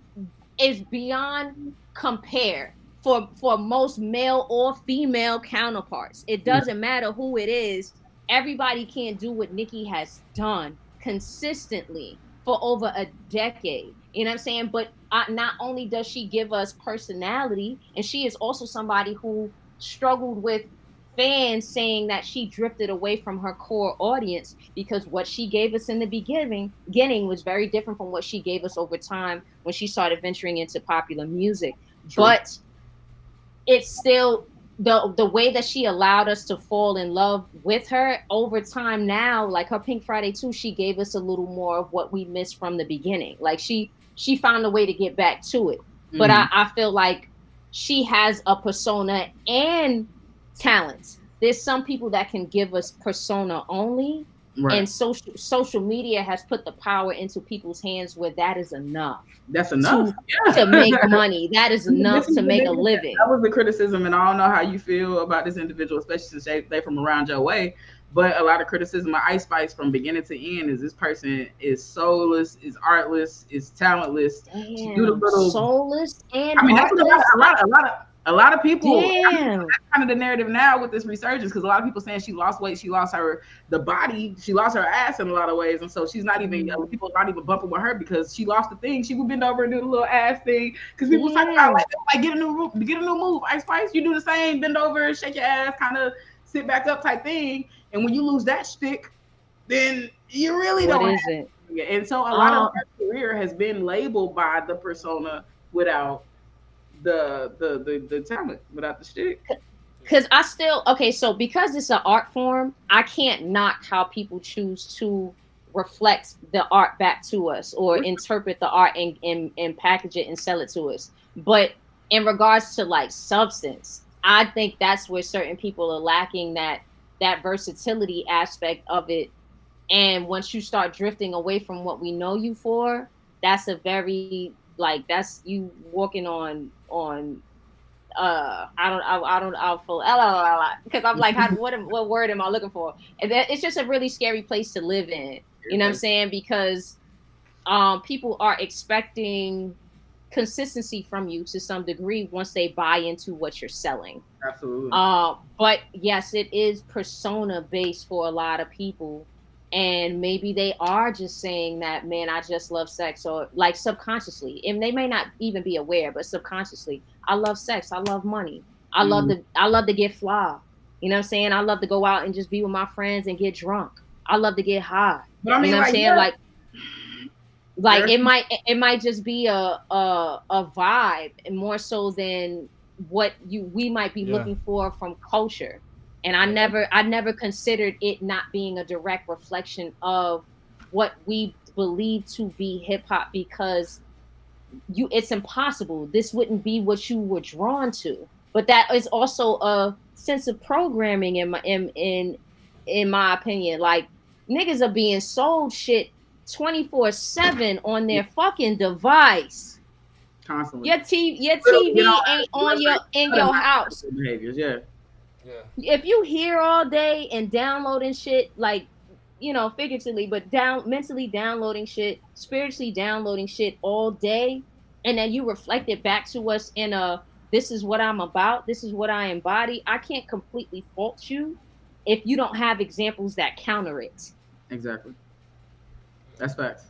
beyond compare for most male or female counterparts. It doesn't matter who it is. Everybody can't do what Nicki has done consistently for over a decade. You know what I'm saying? But not only does she give us personality, and she is also somebody who struggled with fans saying that she drifted away from her core audience, because what she gave us in the beginning was very different from what she gave us over time when she started venturing into popular music. True. But it's still the way that she allowed us to fall in love with her over time. Now, like her Pink Friday 2, she gave us a little more of what we missed from the beginning. Like she found a way to get back to it. But I feel like she has a persona and talent. There's some people that can give us persona only, and social media has put the power into people's hands where that is enough. That's enough to make money. That is enough to make a living. That was the criticism, and I don't know how you feel about this individual, especially since they from around your way. But a lot of criticism of Ice Spice from beginning to end is this person is soulless, is artless, is talentless. Damn, do the little soulless and that's what a lot of people. That's kind of the narrative now with this resurgence, because a lot of people saying she lost weight, she lost the body, she lost her ass in a lot of ways, and so she's not even people are not even bumping with her because she lost the thing. She would bend over and do the little ass thing, because people talking about like get a new move. Ice Spice, you do the same, bend over, shake your ass, kind of sit back up type thing. And when you lose that stick, then you really don't. What is it? And so a lot of her career has been labeled by the persona without the talent, without the stick. Because I still so because it's an art form, I can't knock how people choose to reflect the art back to us or interpret the art and package it and sell it to us. But in regards to like substance, I think that's where certain people are lacking that versatility aspect of it. And once you start drifting away from what we know you for, that's a very like that's you walking on I'll feel because I'm like what word am I looking for? And that it's just a really scary place to live in. You know what I'm saying? Because people are expecting consistency from you to some degree once they buy into what you're selling. Absolutely. But yes, it is persona based for a lot of people. And maybe they are just saying that, man, I just love sex, or like subconsciously. And they may not even be aware, but subconsciously, I love sex. I love money. I love to get fly. You know what I'm saying? I love to go out and just be with my friends and get drunk. I love to get high. But I You mean, know what I'm like, saying? yeah, Like there's it might just be a vibe, and more so than what we might be Yeah. looking for from culture. And I never considered it not being a direct reflection of what we believe to be hip hop, because it's impossible. This wouldn't be what you were drawn to. But that is also a sense of programming in my opinion. Like, niggas are being sold shit 24/7 on their fucking device. constantly. Your Literally get TV on ain't that on your website, in cut 'em your out house. of behaviors. Yeah, Yeah. If you here all day and downloading shit, like, figuratively, but mentally downloading shit, spiritually downloading shit all day, and then you reflect it back to us in a, this is what I'm about, this is what I embody, I can't completely fault you if you don't have examples that counter it. exactly. That's facts.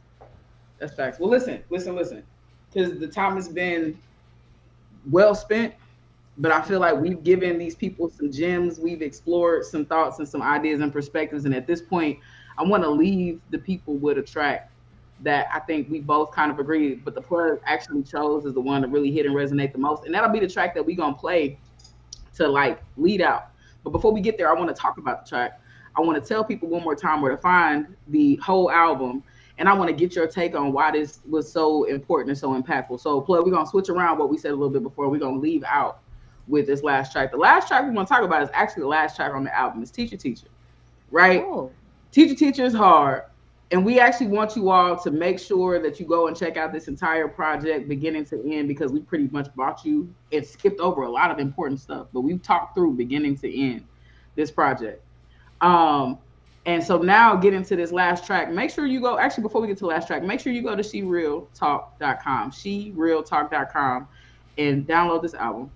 That's facts. Well, listen, because the time has been well spent. But I feel like we've given these people some gems. We've explored some thoughts and some ideas and perspectives. And at this point, I want to leave the people with a track that I think we both kind of agree, but the plug actually chose is the one that really hit and resonate the most. And that'll be the track that we're going to play to like lead out. But before we get there, I want to talk about the track. I want to tell people one more time where to find the whole album. And I want to get your take on why this was so important and so impactful. So, Plug, we're going to switch around what we said a little bit before. We're going to leave out with this last track. The last track we want to talk about is actually the last track on the album. It's Teacher Teacher, right? Oh. Teacher Teacher is hard. And we actually want you all to make sure that you go and check out this entire project beginning to end, because we pretty much brought you and skipped over a lot of important stuff, but we've talked through beginning to end this project. And so now get into this last track. Make sure you go, actually, before we get to the last track, make sure you go to SheRealTalk.com, SheRealTalk.com, and download this album.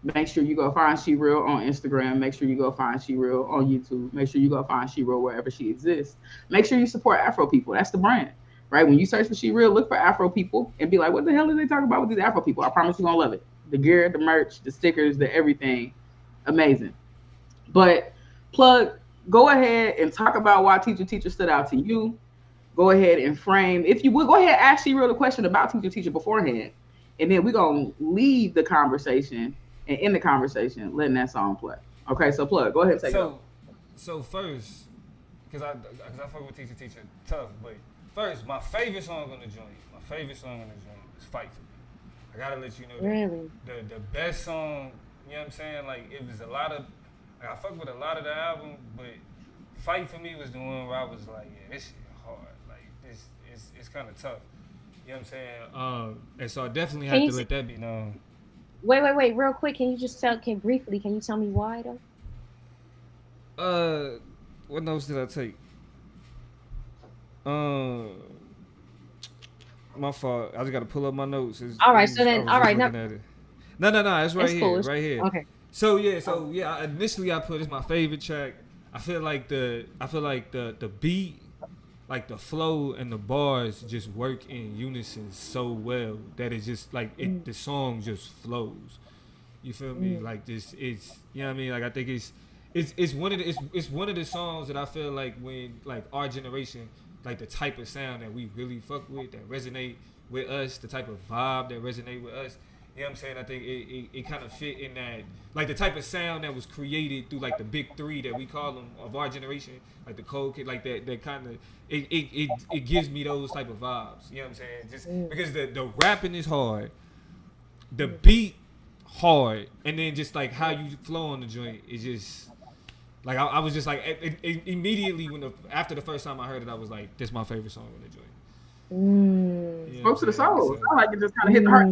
Make sure you go find SheReal on Instagram. Make sure you go find SheReal on YouTube. Make sure you go find SheReal wherever she exists. Make sure you support Afro people. That's the brand, right? When you search for SheReal, look for Afro people and be like, what the hell are they talking about with these Afro people? I promise you're going to love it. The gear, the merch, the stickers, the everything. Amazing. But Plug, go ahead and talk about why Teacher Teacher stood out to you. Go ahead and frame, if you would, go ahead and ask SheReal the question about Teacher Teacher beforehand. And then we're going to leave the conversation and in the conversation, letting that song play. Okay, so Plug, go ahead and take it. So first, because I fuck with Teacher Teacher tough, but first, my favorite song on the joint is Fight For Me. I gotta let you know that. Really? The best song, you know what I'm saying? Like, it was a lot of, like, I fuck with a lot of the album, but Fight For Me was the one where I was like, yeah, this shit hard. Like, it's kind of tough. You know what I'm saying? And so I definitely have to let that be known. Wait, real quick. Can you just can you tell me why though? What notes did I take? My fault. I just gotta pull up my notes. All right, now. No, it's right here, cool. right here. Okay. So yeah. Initially, I put it's my favorite track. I feel like the beat, like the flow and the bars just work in unison so well that it's just like the song just flows. You feel me? Like this, it's, you know what I mean. Like, I think it's one of the songs that I feel like when, like, our generation, like the type of sound that we really fuck with, that resonate with us, the type of vibe that resonate with us. You know what I'm saying? I think it kind of fit in that, like, the type of sound that was created through, like, the big three that we call them of our generation, like the Cold Kid, like that kind of, it gives me those type of vibes. You know what I'm saying? Just because the rapping is hard, the beat hard, and then just like how you flow on the joint is just like I was just like immediately after the first time I heard it, I was like, this is my favorite song on the joint. You know Spoke to the soul. so, It sounded like it just kind of hit the heart.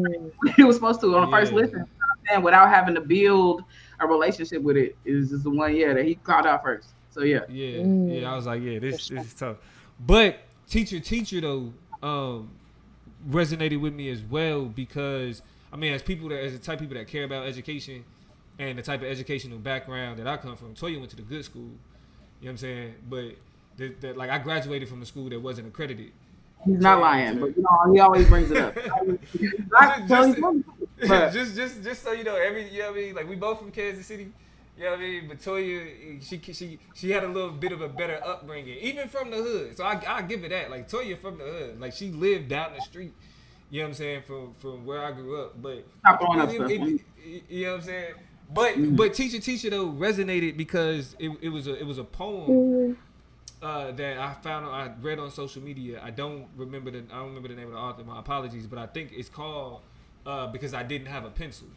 It was supposed to on the first listen. You know what I'm saying? Without having to build a relationship with it, is just the one that he called out first. So yeah. I was like, this is tough. But teacher though resonated with me as well because I mean as the type of people that care about education and the type of educational background that I come from. Toya went to the good school, you know what I'm saying? But like I graduated from a school that wasn't accredited. He's not lying, but he always brings it up. just so you know, you know what I mean? Like we both from Kansas City. You know what I mean? But Toya, she had a little bit of a better upbringing, even from the hood. So I give it that. Like Toya from the hood, like she lived down the street. You know what I'm saying? From where I grew up. But stop throwing up stuff. You know what I'm saying? But teacher though resonated because it was a poem that I read on social media. I don't remember the name of the author. My apologies, but I think it's called Because I Didn't Have a Pencil.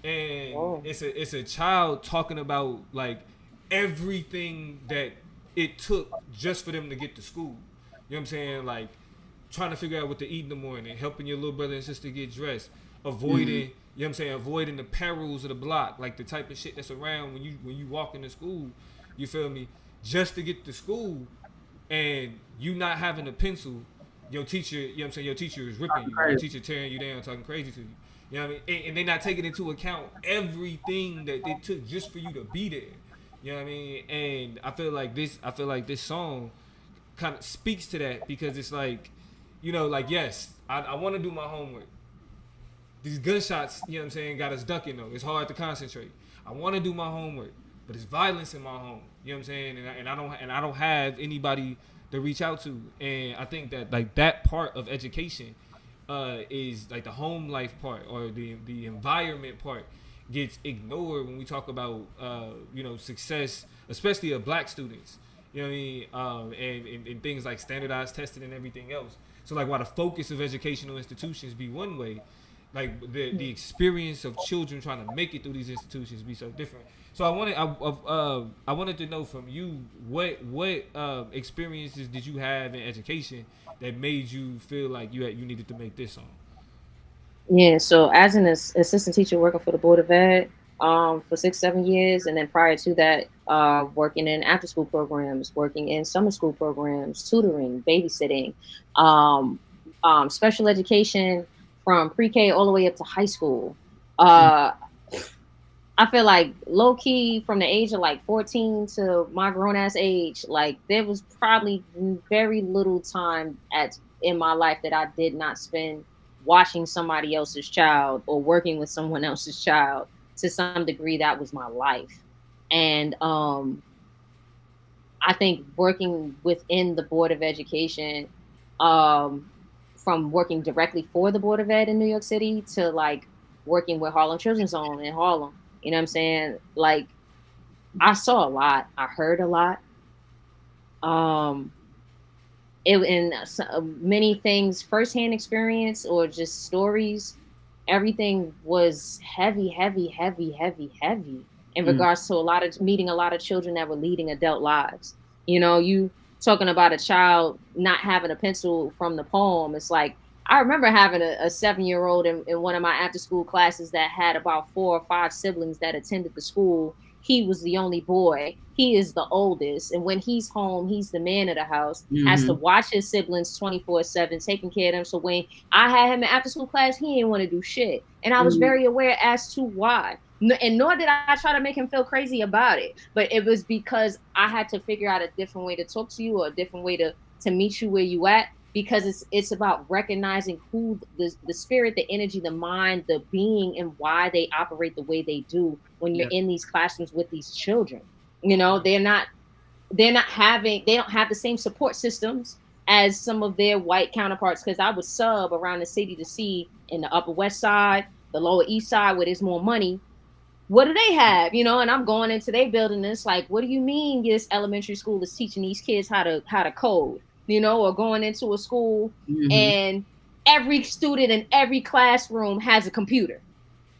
And it's a child talking about like everything that it took just for them to get to school. You know what I'm saying? Like trying to figure out what to eat in the morning, helping your little brother and sister get dressed, avoiding you know what I'm saying, avoiding the perils of the block, like the type of shit that's around when you walk into school. You feel me? Just to get to school, and you not having a pencil, your teacher, you know what I'm saying, your teacher is ripping you, your teacher tearing you down, talking crazy to you. You know what I mean? And they're not taking into account everything that it took just for you to be there. You know what I mean? And I feel like this song kind of speaks to that because it's like, you know, like yes, I want to do my homework. These gunshots, you know what I'm saying, got us ducking though. It's hard to concentrate. I want to do my homework, but it's violence in my home. You know what I'm saying? And I don't have anybody to reach out to. And I think that like that part of education is like the home life part or the environment part gets ignored when we talk about you know, success, especially of black students. You know what I mean? And things like standardized testing and everything else. So like while the focus of educational institutions be one way, like the experience of children trying to make it through these institutions be so different. So I wanted to know from you what experiences did you have in education that made you feel like you needed to make this song? Yeah, so as an assistant teacher working for the Board of Ed for 6-7 years, and then prior to that, working in after school programs, working in summer school programs, tutoring, babysitting, special education from pre-K all the way up to high school. I feel like low key from the age of like 14 to my grown ass age, like there was probably very little time in my life that I did not spend watching somebody else's child or working with someone else's child. To some degree, that was my life. And I think working within the Board of Education, from working directly for the Board of Ed in New York City to like working with Harlem Children's Zone in Harlem, you know what I'm saying? Like I saw a lot, I heard a lot. Many things, firsthand experience or just stories, everything was heavy in regards to meeting a lot of children that were leading adult lives. You know, you talking about a child not having a pencil from the poem. It's like, I remember having a 7-year-old in one of my after school classes that had about 4 or 5 siblings that attended the school. He was the only boy. He is the oldest. And when he's home, he's the man of the house, has to watch his siblings 24/7, taking care of them. So when I had him in after school class, he didn't want to do shit. And I was very aware as to why. And nor did I try to make him feel crazy about it. But it was because I had to figure out a different way to talk to you or a different way to meet you where you at. Because it's about recognizing who the spirit, the energy, the mind, the being, and why they operate the way they do when you're in these classrooms with these children. You know, they don't have the same support systems as some of their white counterparts. Because I would sub around the city to see in the Upper West Side, the Lower East Side, where there's more money. What do they have? You know, and I'm going into their building and it's like, what do you mean this elementary school is teaching these kids how to code? You know, or going into a school and every student in every classroom has a computer.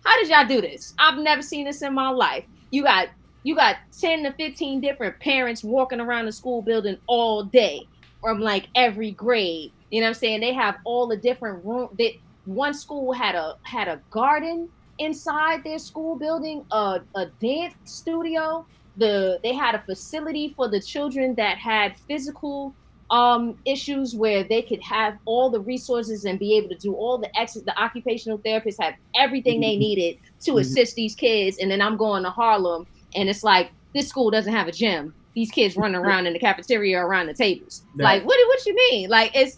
How did y'all do this? I've never seen this in my life. You got 10 to 15 different parents walking around the school building all day from like every grade. You know what I'm saying? They have all the different rooms. One school had a garden inside their school building, a dance studio. They had a facility for the children that had physical issues where they could have all the resources and be able to do all the the occupational therapists have everything they needed to assist these kids. And then I'm going to Harlem and it's like this school doesn't have a gym. These kids running around in the cafeteria around the tables. Like what you mean? Like it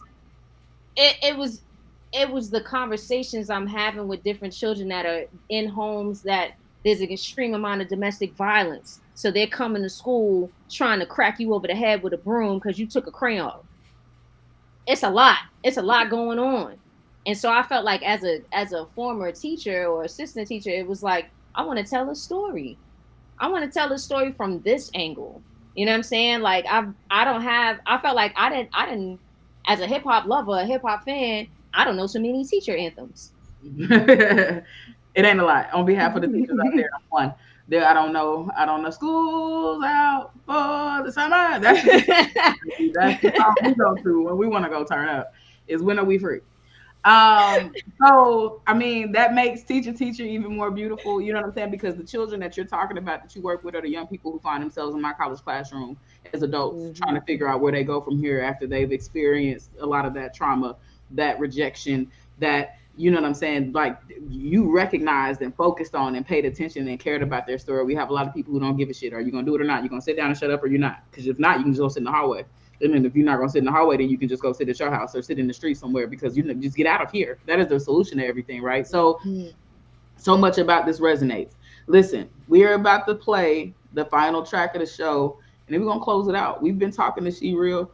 was the conversations I'm having with different children that are in homes that there's an extreme amount of domestic violence. So they're coming to school trying to crack you over the head with a broom because you took a crayon. It's a lot. It's a lot going on. And so I felt like as a former teacher or assistant teacher, it was like, I want to tell a story. I want to tell a story from this angle. You know what I'm saying? Like I felt like I didn't as a hip hop lover, a hip hop fan, I don't know so many teacher anthems. It ain't a lot. On behalf of the teachers out there, I'm one. I don't know. School's out for the summer. That's all we go to when we want to go turn up. Is when are we free? So I mean that makes teacher even more beautiful. You know what I'm saying? Because the children that you're talking about that you work with are the young people who find themselves in my college classroom as adults, trying to figure out where they go from here after they've experienced a lot of that trauma, that rejection, that. You know what I'm saying? Like you recognized and focused on and paid attention and cared about their story. We have a lot of people who don't give a shit. Are you going to do it or not? You're going to sit down and shut up or you're not? Because if not, you can just go sit in the hallway. And then if you're not going to sit in the hallway, then you can just go sit at your house or sit in the street somewhere because you just get out of here. That is the solution to everything, right? So, so much about this resonates. Listen, we are about to play the final track of the show and then we're going to close it out. We've been talking to SheReal.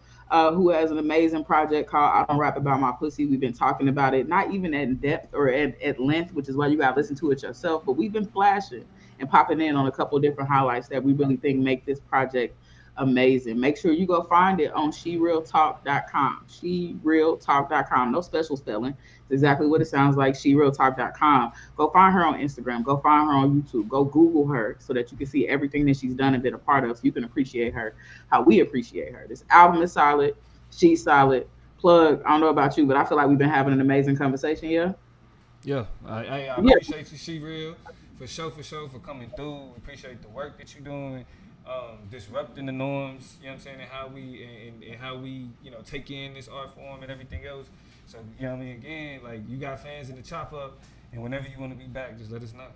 Who has an amazing project called I Don't Rap About My Pussy. We've been talking about it, not even at depth or at length, which is why you got to listen to it yourself, but we've been flashing and popping in on a couple of different highlights that we really think make this project amazing. Make sure you go find it on SheRealTalk.com. SheRealTalk.com. No special spelling. It's exactly what it sounds like. SheRealTalk.com. Go find her on Instagram. Go find her on YouTube. Go Google her so that you can see everything that she's done and been a part of so you can appreciate her how we appreciate her. This album is solid. She's solid. Plug, I don't know about you, but I feel like we've been having an amazing conversation. Yeah? Yeah. I appreciate you, SheReal, for sure, for coming through. We appreciate the work that you're doing. Disrupting the norms, you know what I'm saying, and how we, you know, take in this art form and everything else. So, you know what I mean, again, like you got fans in the chop up, and whenever you want to be back, just let us know.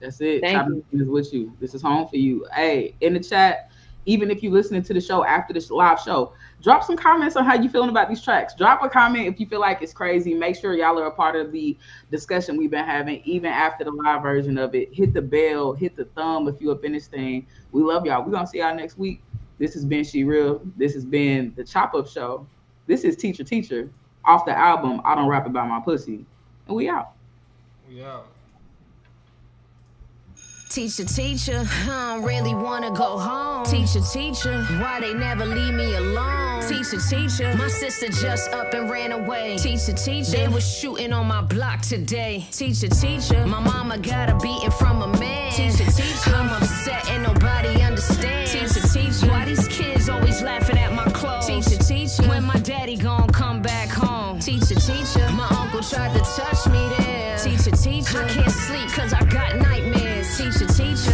That's it. Chop is with you. This is home for you. Hey, in the chat, even if you're listening to the show after this live show, drop some comments on how you feeling about these tracks. Drop a comment if you feel like it's crazy. Make sure y'all are a part of the discussion we've been having, even after the live version of it. Hit the bell, hit the thumb if you up in this thing. We love y'all. We're going to see y'all next week. This has been SheReal. This has been the Chop Up Show. This is Teacher off the album I Don't Rap About My Pussy. And we out. We out. Teacher, I don't really wanna go home. Teacher, why they never leave me alone? Teacher, my sister just up and ran away. Teacher, they was shooting on my block today. Teacher, my mama got a beating from a man. Teacher, I'm upset and nobody understands. Teacher, why these kids always laughing at my clothes? Teacher, when my daddy gon' come back home? Teacher, my uncle tried to touch me there. Teacher, I can't sleep cause I got nightmares. Teacher,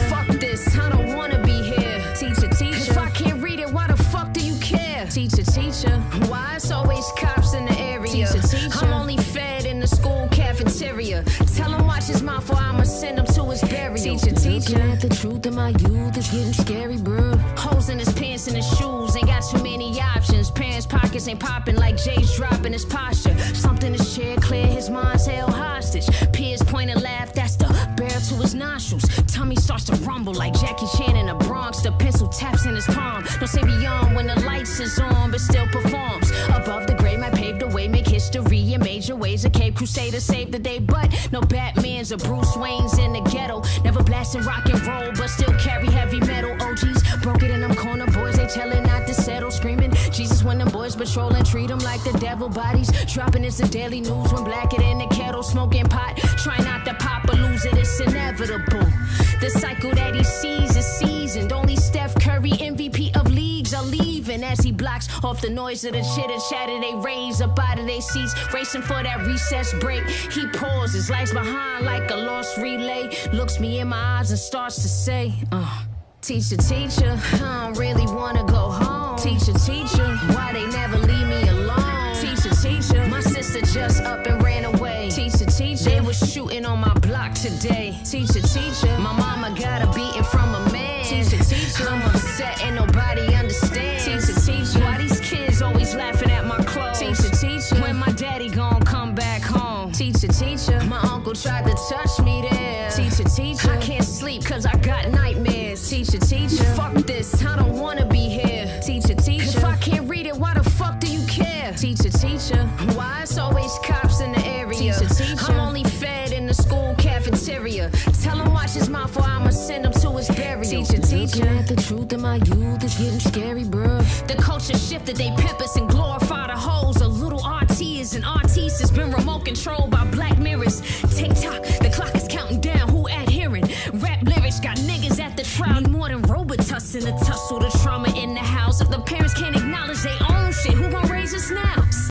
fuck this, I don't wanna be here. Teacher, if I can't read it, why the fuck do you care? Teacher, why it's always cops in the area? Teacher, I'm only fed in the school cafeteria. Tell him watch his mouth or I'ma send him to his burial. Teacher, looking at the truth in my youth is getting scary, bro. Holes in his pants and his shoes, ain't got too many options. Parents' pockets ain't popping like Jay's dropping his posture. Something to share, clear his mind's held hostage. Peers point and laugh, that's the barrel to his nostrils. Tummy starts to rumble like Jackie Chan in the Bronx. The pencil taps in his palm. Don't say beyond when the lights is on, but still performs. Above the grave, might pave the way, make history in major ways. A Cape Crusader saved the day, but no Batmans or Bruce Wayne's in the ghetto. Never blasting rock and roll, but still carry heavy metal. OGs broke it in them corner boys, they telling not to settle. Screaming Jesus when them boys patrol and treat them like the devil bodies. Dropping it's the daily news when blacker than the kettle, smoking pot. Try not to pop or lose it, it's inevitable. The cycle that he sees is seasoned. Only Steph Curry, MVP of leagues, are leaving as he blocks off the noise of the chitter chatter. They raise up out of their seats, racing for that recess break. He pauses, lags behind like a lost relay. Looks me in my eyes and starts to say, teacher, teacher, I don't really wanna go home. Teacher, teacher, why they never leave me alone? Teacher, teacher, my sister just up and ran away. Teacher, teacher, they was shooting on my block today. Teacher, teacher, my mama got a beating from a man. Teacher, teacher, I'm upset and nobody understands. Teacher, teacher, why these kids always laughing at my clothes? Teacher, teacher, when my daddy gon' come back home? Teacher, teacher, my uncle tried to touch me there. Teacher, teacher, I can't sleep cause I got nightmares. Teacher, teacher, fuck this, I don't wanna be here. Teacher, teacher, if I can't read it, why the fuck do you care? Teacher, teacher, why it's always cops in the area? Teacher, teacher, I'm only fed in the school cafeteria. Tell him watch his mouth or I'ma send him to his burial. Teacher, teacher, at the truth in my youth is getting scary, bruh. The culture shifted, they pimp us and glorify the hoes. A little RT is an artiste has been remote controlled by black mirrors. Tick tock, the clock is